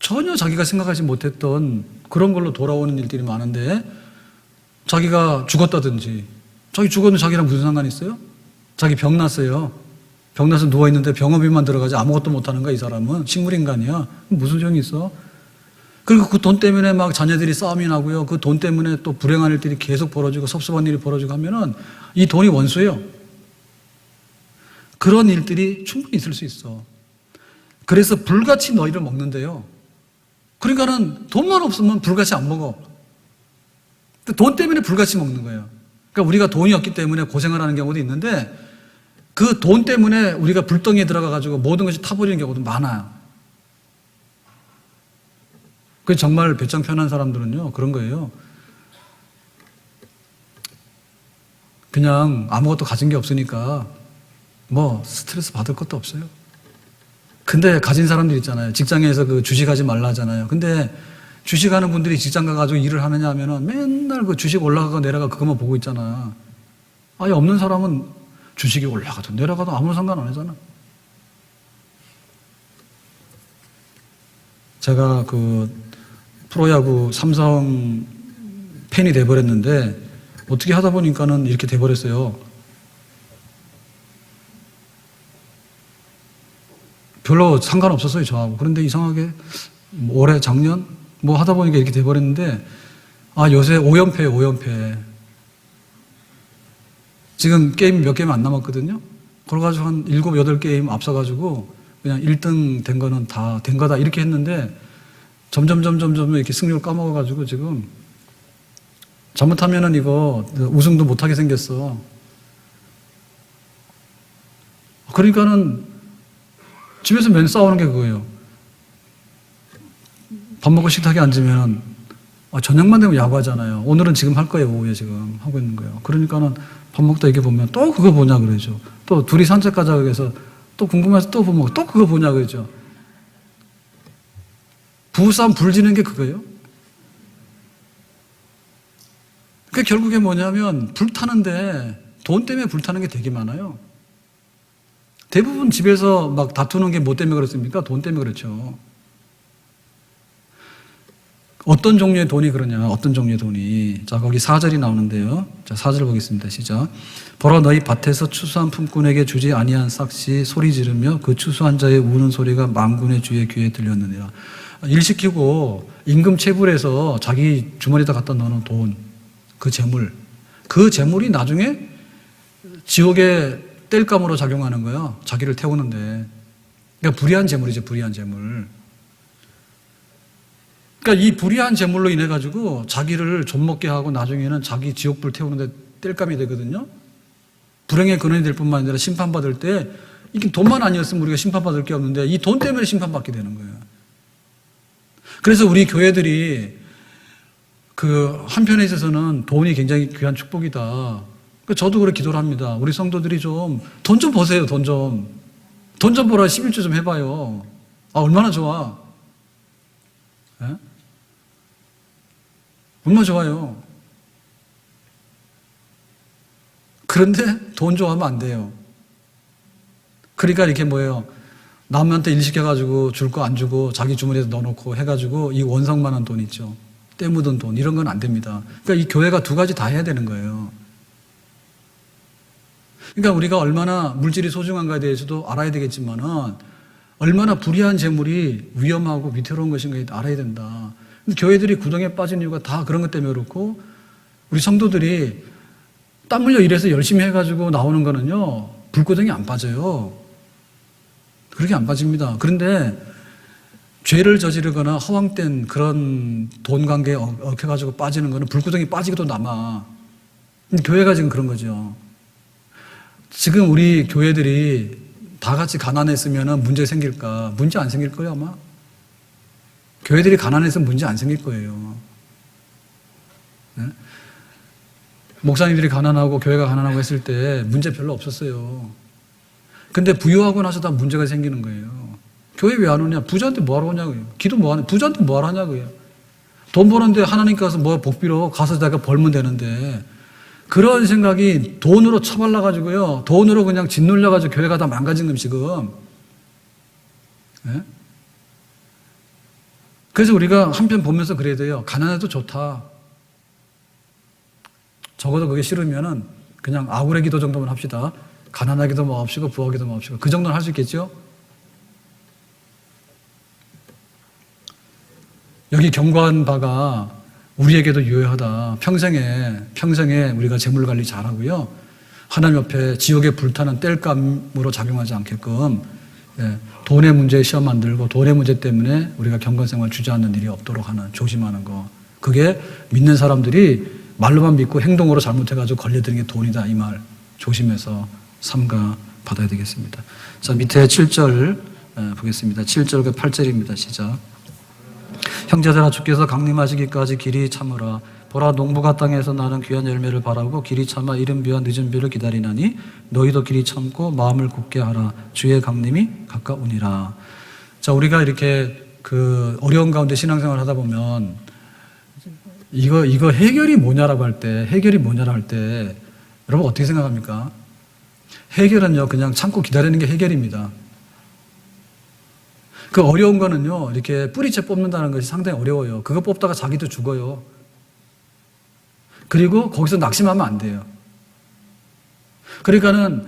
전혀 자기가 생각하지 못했던 그런 걸로 돌아오는 일들이 많은데 자기가 죽었다든지, 자기 죽었는데 자기랑 무슨 상관이 있어요? 자기 병 났어요. 병 나서 누워있는데 병원비만 들어가지 아무것도 못하는 거야, 이 사람은. 식물인간이야. 무슨 소용이 있어? 그리고 그 돈 때문에 막 자녀들이 싸움이 나고요. 그 돈 때문에 또 불행한 일들이 계속 벌어지고 섭섭한 일이 벌어지고 하면은 이 돈이 원수예요. 그런 일들이 충분히 있을 수 있어. 그래서 불같이 너희를 먹는데요. 그러니까는 돈만 없으면 불같이 안 먹어. 돈 때문에 불같이 먹는 거예요. 그러니까 우리가 돈이 없기 때문에 고생을 하는 경우도 있는데 그 돈 때문에 우리가 불덩이에 들어가가지고 모든 것이 타버리는 경우도 많아요. 그 정말 배짱 편한 사람들은요 그런 거예요. 그냥 아무것도 가진 게 없으니까 뭐 스트레스 받을 것도 없어요. 근데 가진 사람들 있잖아요. 직장에서 그 주식하지 말라 하잖아요. 근데 주식하는 분들이 직장 가가지고 일을 하느냐 하면은 맨날 그 주식 올라가고 내려가 그것만 보고 있잖아. 아예 없는 사람은 주식이 올라가도 내려가도 아무 상관 안 하잖아. 제가 그 프로야구 삼성 팬이 돼버렸는데 어떻게 하다 보니까는 이렇게 돼버렸어요. 별로 상관없었어요, 저하고. 그런데 이상하게 올해, 작년 뭐 하다 보니까 이렇게 돼버렸는데, 아, 요새 5연패예요, 5연패. 지금 게임 몇 게임 안 남았거든요. 그래가지고 한 7, 8게임 앞서가지고 그냥 1등 된 거는 다 된 거다 이렇게 했는데 점점 이렇게 승률 까먹어가지고 지금 잘못하면은 이거 우승도 못하게 생겼어. 그러니까는 집에서 맨 싸우는 게 그거예요. 밥 먹고 식탁에 앉으면 저녁만 되면 야구하잖아요. 오늘은 지금 할 거예요. 오후에 지금 하고 있는 거예요. 그러니까는 밥 먹다 이게 보면 또 그거 보냐 그러죠. 또 둘이 산책 가자 그래서 또 궁금해서 또 보면 또 그거 보냐 그러죠. 부부싸움 불지는 게 그거예요. 그게 결국에 뭐냐면 불타는데 돈 때문에 불타는 게 되게 많아요. 대부분 집에서 막 다투는 게 뭐 때문에 그렇습니까? 돈 때문에 그렇죠. 어떤 종류의 돈이 그러냐? 어떤 종류의 돈이? 자, 거기 4절이 나오는데요. 자, 4절 보겠습니다. 시작. 보라 너희 밭에서 추수한 품꾼에게 주지 아니한 삭시 소리 지르며 그 추수한 자의 우는 소리가 만군의 주의 귀에 들렸느니라. 일 시키고 임금 체불해서 자기 주머니에다 갖다 넣어놓은 돈, 그 재물, 그 재물이 나중에 지옥의 땔감으로 작용하는 거예요. 자기를 태우는데. 그러니까 불의한 재물이죠. 불의한 재물. 그러니까 이 불의한 재물로 인해 가지고 자기를 좀먹게 하고 나중에는 자기 지옥불 태우는데 땔감이 되거든요. 불행의 근원이 될 뿐만 아니라 심판받을 때 이게 돈만 아니었으면 우리가 심판받을 게 없는데 이 돈 때문에 심판받게 되는 거예요. 그래서 우리 교회들이 그 한편에 있어서는 돈이 굉장히 귀한 축복이다. 저도 그렇게 기도를 합니다. 우리 성도들이 좀 돈 좀 버세요. 돈 좀 벌어 11조 좀 해봐요. 아, 얼마나 좋아. 예? 얼마나 좋아요. 그런데 돈 좋아하면 안 돼요. 그러니까 이렇게 뭐예요. 남한테 일 시켜가지고 줄 거 안 주고 자기 주머니에 넣어놓고 해가지고 이 원성만한 돈 있죠. 때 묻은 돈 이런 건 안 됩니다. 그러니까 이 교회가 두 가지 다 해야 되는 거예요. 그러니까 우리가 얼마나 물질이 소중한가에 대해서도 알아야 되겠지만은 얼마나 불의한 재물이 위험하고 위태로운 것인가 알아야 된다. 근데 교회들이 구덩이에 빠진 이유가 다 그런 것 때문에 그렇고 우리 성도들이 땀 흘려 일해서 열심히 해가지고 나오는 거는요 불구덩이 안 빠져요. 그렇게 안 빠집니다. 그런데 죄를 저지르거나 허황된 그런 돈 관계에 얽혀가지고 빠지는 거는 불구덩이 빠지기도 남아. 교회가 지금 그런 거죠. 지금 우리 교회들이 다 같이 가난했으면 문제 생길까? 문제 안 생길 거예요, 아마. 교회들이 가난했으면 문제 안 생길 거예요. 네? 목사님들이 가난하고 교회가 가난하고 했을 때 문제 별로 없었어요. 근데 부유하고 나서 다 문제가 생기는 거예요. 교회 왜 안 오냐? 부자한테 뭐하러 오냐고요. 기도 뭐하냐? 부자한테 뭐하러 하냐고요. 돈 버는데 하나님 가서 뭐 복비로 가서 내가 벌면 되는데 그런 생각이 돈으로 처발라가지고요. 돈으로 그냥 짓눌려가지고 교회가 다 망가진 거예요, 지금. 네? 그래서 우리가 한편 보면서 그래야 돼요. 가난해도 좋다. 적어도 그게 싫으면은 그냥 아우레 기도 정도만 합시다. 가난하기도 마옵시고 부하기도 마옵시고. 그 정도는 할 수 있겠죠? 여기 경고한 바가 우리에게도 유효하다. 평생에 우리가 재물 관리 잘하고요. 하나님 옆에 지옥에 불타는 땔감으로 작용하지 않게끔 돈의 문제에 시험 안 들고 돈의 문제 때문에 우리가 경건생활 주저앉는 일이 없도록 하는 조심하는 거. 그게 믿는 사람들이 말로만 믿고 행동으로 잘못해가지고 걸려드는 게 돈이다. 이 말 조심해서 삼가 받아야 되겠습니다. 자, 밑에 7절 보겠습니다. 7절과 8절입니다. 시작. 형제들아 주께서 강림하시기까지 길이 참으라. 보라 농부가 땅에서 나는 귀한 열매를 바라고 길이 참아 이른 비와 늦은 비를 기다리나니 너희도 길이 참고 마음을 굳게 하라. 주의 강림이 가까우니라. 자, 우리가 이렇게 그 어려운 가운데 신앙생활 하다 보면 이거 해결이 뭐냐라고 할 때 여러분 어떻게 생각합니까? 해결은요 그냥 참고 기다리는 게 해결입니다. 그 어려운 거는요, 이렇게 뿌리채 뽑는다는 것이 상당히 어려워요. 그거 뽑다가 자기도 죽어요. 그리고 거기서 낙심하면 안 돼요. 그러니까는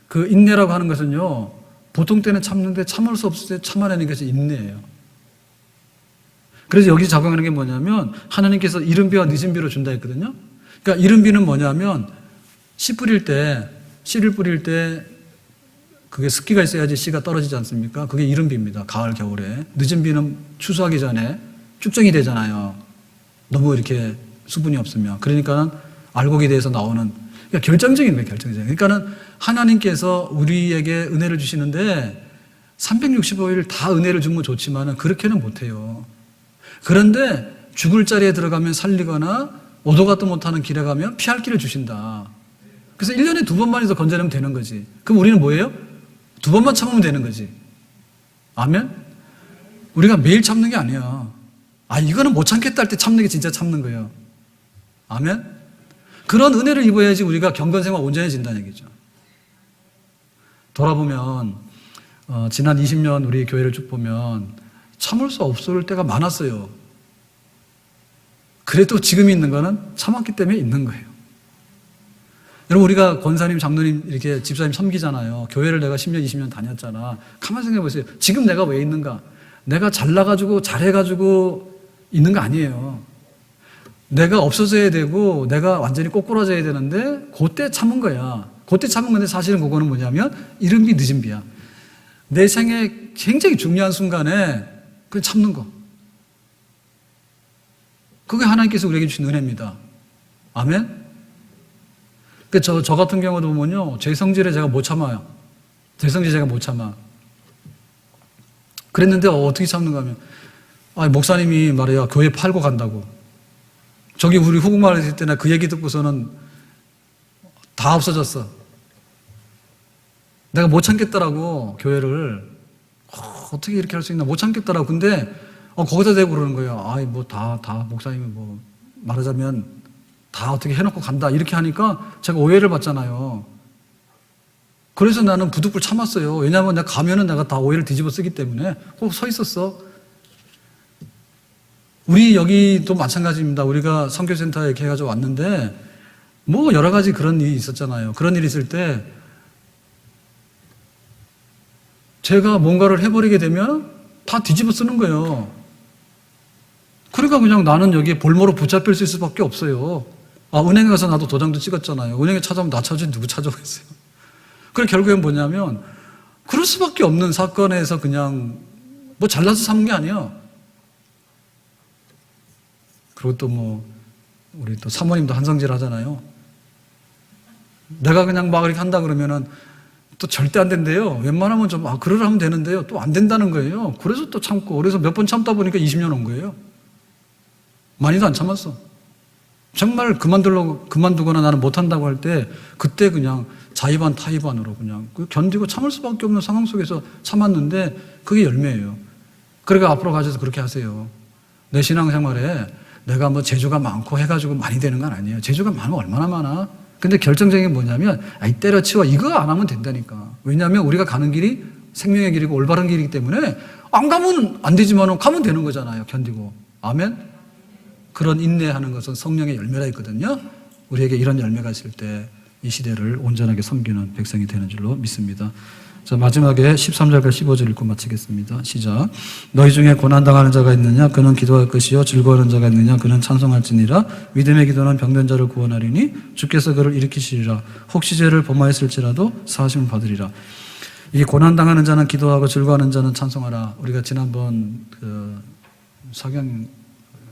그 인내라고 하는 것은요, 보통 때는 참는데 참을 수 없을 때 참아내는 것이 인내예요. 그래서 여기 작용하는 게 뭐냐면 하나님께서 이른 비와 늦은 비로 준다 했거든요. 그러니까 이른 비는 뭐냐면 씨 뿌릴 때, 씨를 뿌릴 때 그게 습기가 있어야지 씨가 떨어지지 않습니까? 그게 이른 비입니다. 가을, 겨울에. 늦은 비는 추수하기 전에 쭉정이 되잖아요. 너무 이렇게 수분이 없으면. 그러니까 알곡에 대해서 나오는, 그러니까 결정적인 거예요, 결정적인. 그러니까는 하나님께서 우리에게 은혜를 주시는데 365일 다 은혜를 주면 좋지만은 그렇게는 못해요. 그런데 죽을 자리에 들어가면 살리거나 오도 가도 못하는 길에 가면 피할 길을 주신다. 그래서 1년에 2번만 해서 건져내면 되는 거지. 그럼 우리는 뭐예요? 2번만 참으면 되는 거지. 아멘? 우리가 매일 참는 게 아니야. 이거는 못 참겠다 할 때 참는 게 진짜 참는 거예요. 아멘? 그런 은혜를 입어야지 우리가 경건생활 온전해진다는 얘기죠. 돌아보면 지난 20년 우리 교회를 쭉 보면 참을 수 없을 때가 많았어요. 그래도 지금 있는 거는 참았기 때문에 있는 거예요. 여러분, 우리가 권사님, 장로님, 이렇게 집사님 섬기잖아요. 교회를 내가 10년, 20년 다녔잖아. 가만히 생각해 보세요. 지금 내가 왜 있는가? 내가 잘나가지고, 잘해가지고 있는 거 아니에요. 내가 없어져야 되고, 내가 완전히 꼬꾸라져야 되는데, 그때 참은 거야. 그때 참은 건데, 사실은 그거는 뭐냐면, 이른 비, 늦은 비야. 내 생에 굉장히 중요한 순간에, 그냥 참는 거. 그게 하나님께서 우리에게 주신 은혜입니다. 아멘? 저 같은 경우도 보면요, 제 성질에 제가 못 참아요. 제 성질에 제가 못 참아. 그랬는데 어떻게 참는가 하면, 목사님이 말이야, 교회 팔고 간다고. 저기 우리 후국마을에 있을 때나 그 얘기 듣고서는 다 없어졌어. 내가 못 참겠더라고, 교회를. 어떻게 이렇게 할 수 있나, 못 참겠더라고. 근데, 거기다 대고 그러는 거예요. 목사님이 말하자면, 다 어떻게 해놓고 간다. 이렇게 하니까 제가 오해를 받잖아요. 그래서 나는 부득불 참았어요. 왜냐하면 내가 가면은 내가 다 오해를 뒤집어 쓰기 때문에 꼭 서 있었어. 우리 여기도 마찬가지입니다. 우리가 선교센터에 이렇게 해가지고 왔는데, 여러 가지 그런 일이 있었잖아요. 그런 일이 있을 때, 제가 뭔가를 해버리게 되면 다 뒤집어 쓰는 거예요. 그러니까 그냥 나는 여기에 볼모로 붙잡힐 수 있을 수밖에 없어요. 은행에 가서 나도 도장도 찍었잖아요. 은행에 찾아오면 나 찾아오지 누구 찾아오겠어요. 그래 결국엔 뭐냐면 그럴 수밖에 없는 사건에서 그냥 잘나서 사는 게 아니야. 그리고 또 우리 또 사모님도 한성질 하잖아요. 내가 그냥 막 이렇게 한다 그러면은 또 절대 안 된대요. 웬만하면 좀 그러려 하면 되는데요. 또 안 된다는 거예요. 그래서 또 참고, 그래서 몇 번 참다 보니까 20년 온 거예요. 많이도 안 참았어. 정말 그만두거나 나는 못한다고 할 때 그때 그냥 자의반 타의반으로 그냥 견디고 참을 수밖에 없는 상황 속에서 참았는데 그게 열매예요. 그러니까 앞으로 가셔서 그렇게 하세요. 내 신앙생활에 내가 재주가 많고 해가지고 많이 되는 건 아니에요. 재주가 많으면 얼마나 많아? 근데 결정적인 게 뭐냐면 때려치워 이거 안 하면 된다니까. 왜냐하면 우리가 가는 길이 생명의 길이고 올바른 길이기 때문에 안 가면 안 되지만 가면 되는 거잖아요. 견디고. 아멘? 그런 인내하는 것은 성령의 열매라 했거든요. 우리에게 이런 열매가 있을 때 이 시대를 온전하게 섬기는 백성이 되는 줄로 믿습니다. 자, 마지막에 13절과 15절 읽고 마치겠습니다. 시작. 너희 중에 고난당하는 자가 있느냐? 그는 기도할 것이요. 즐거워하는 자가 있느냐? 그는 찬송할지니라. 믿음의 기도는 병든 자를 구원하리니 주께서 그를 일으키시리라. 혹시 죄를 범하였을지라도 사하심을 받으리라. 이 고난당하는 자는 기도하고 즐거워하는 자는 찬송하라. 우리가 지난번 석양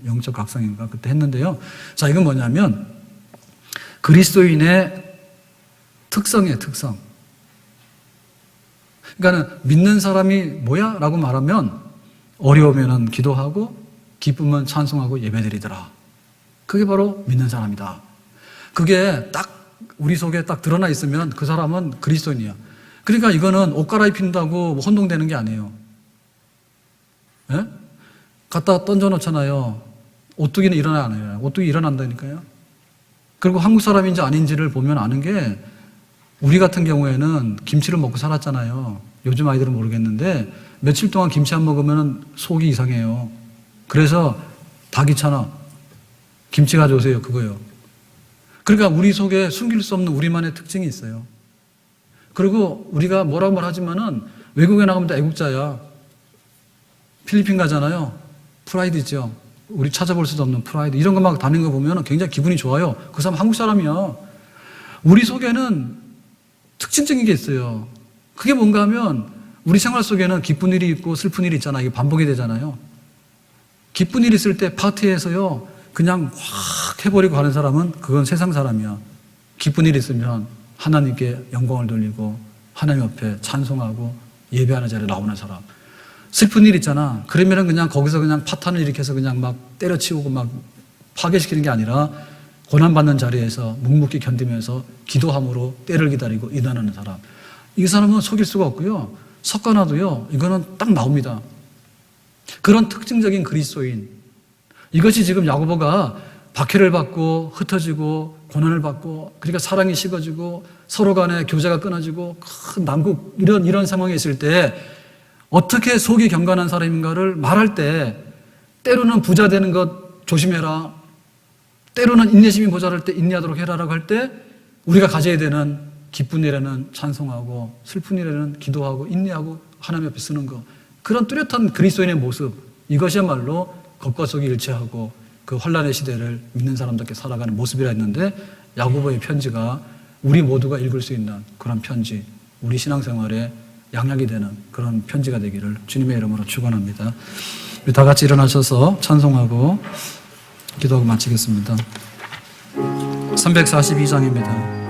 영적 각성인가 그때 했는데요. 자, 이건 뭐냐면 그리스도인의 특성이에요, 특성. 그러니까는 믿는 사람이 뭐야? 라고 말하면 어려우면은 기도하고 기쁘면 찬송하고 예배드리더라. 그게 바로 믿는 사람이다. 그게 딱 우리 속에 딱 드러나 있으면 그 사람은 그리스도인이야. 그러니까 이거는 옷 갈아입힌다고 혼동되는 게 아니에요. 예? 갖다 던져놓잖아요. 오뚜기는 일어나 안 해요. 오뚜기 일어난다니까요. 그리고 한국 사람인지 아닌지를 보면 아는 게 우리 같은 경우에는 김치를 먹고 살았잖아요. 요즘 아이들은 모르겠는데 며칠 동안 김치 안 먹으면 속이 이상해요. 그래서 다 귀찮아. 김치 가져오세요. 그거예요. 그러니까 우리 속에 숨길 수 없는 우리만의 특징이 있어요. 그리고 우리가 뭐라고 말하지만은 외국에 나가면 다 애국자야. 필리핀 가잖아요. 프라이드죠. 우리 찾아볼 수도 없는 프라이드. 이런 거 막 다니는 거 보면 굉장히 기분이 좋아요. 그 사람 한국 사람이야. 우리 속에는 특징적인 게 있어요. 그게 뭔가 하면 우리 생활 속에는 기쁜 일이 있고 슬픈 일이 있잖아요. 이게 반복이 되잖아요. 기쁜 일 있을 때 파티에서요, 그냥 확 해버리고 가는 사람은 그건 세상 사람이야. 기쁜 일 있으면 하나님께 영광을 돌리고 하나님 옆에 찬송하고 예배하는 자리에 나오는 사람. 슬픈 일 있잖아. 그러면은 그냥 거기서 그냥 파탄을 일으켜서 그냥 막 때려치우고 막 파괴시키는 게 아니라 고난받는 자리에서 묵묵히 견디면서 기도함으로 때를 기다리고 인하는 사람. 이 사람은 속일 수가 없고요. 섞어놔도요, 이거는 딱 나옵니다. 그런 특징적인 그리스도인. 이것이 지금 야고보가 박해를 받고 흩어지고 고난을 받고 그러니까 사랑이 식어지고 서로 간에 교제가 끊어지고 큰 난국 이런 상황에 있을 때 어떻게 속이 경건한 사람인가를 말할 때 때로는 부자 되는 것 조심해라. 때로는 인내심이 모자랄 때 인내하도록 해라라고 할 때 우리가 가져야 되는 기쁜 일에는 찬송하고 슬픈 일에는 기도하고 인내하고 하나님 앞에 쓰는 것. 그런 뚜렷한 그리스도인의 모습. 이것이야말로 겉과 속이 일치하고 그 환란의 시대를 믿는 사람답게 살아가는 모습이라 했는데 야고보의 편지가 우리 모두가 읽을 수 있는 그런 편지, 우리 신앙생활에 양약이 되는 그런 편지가 되기를 주님의 이름으로 축원합니다. 우리 다 같이 일어나셔서 찬송하고 기도하고 마치겠습니다. 342장입니다.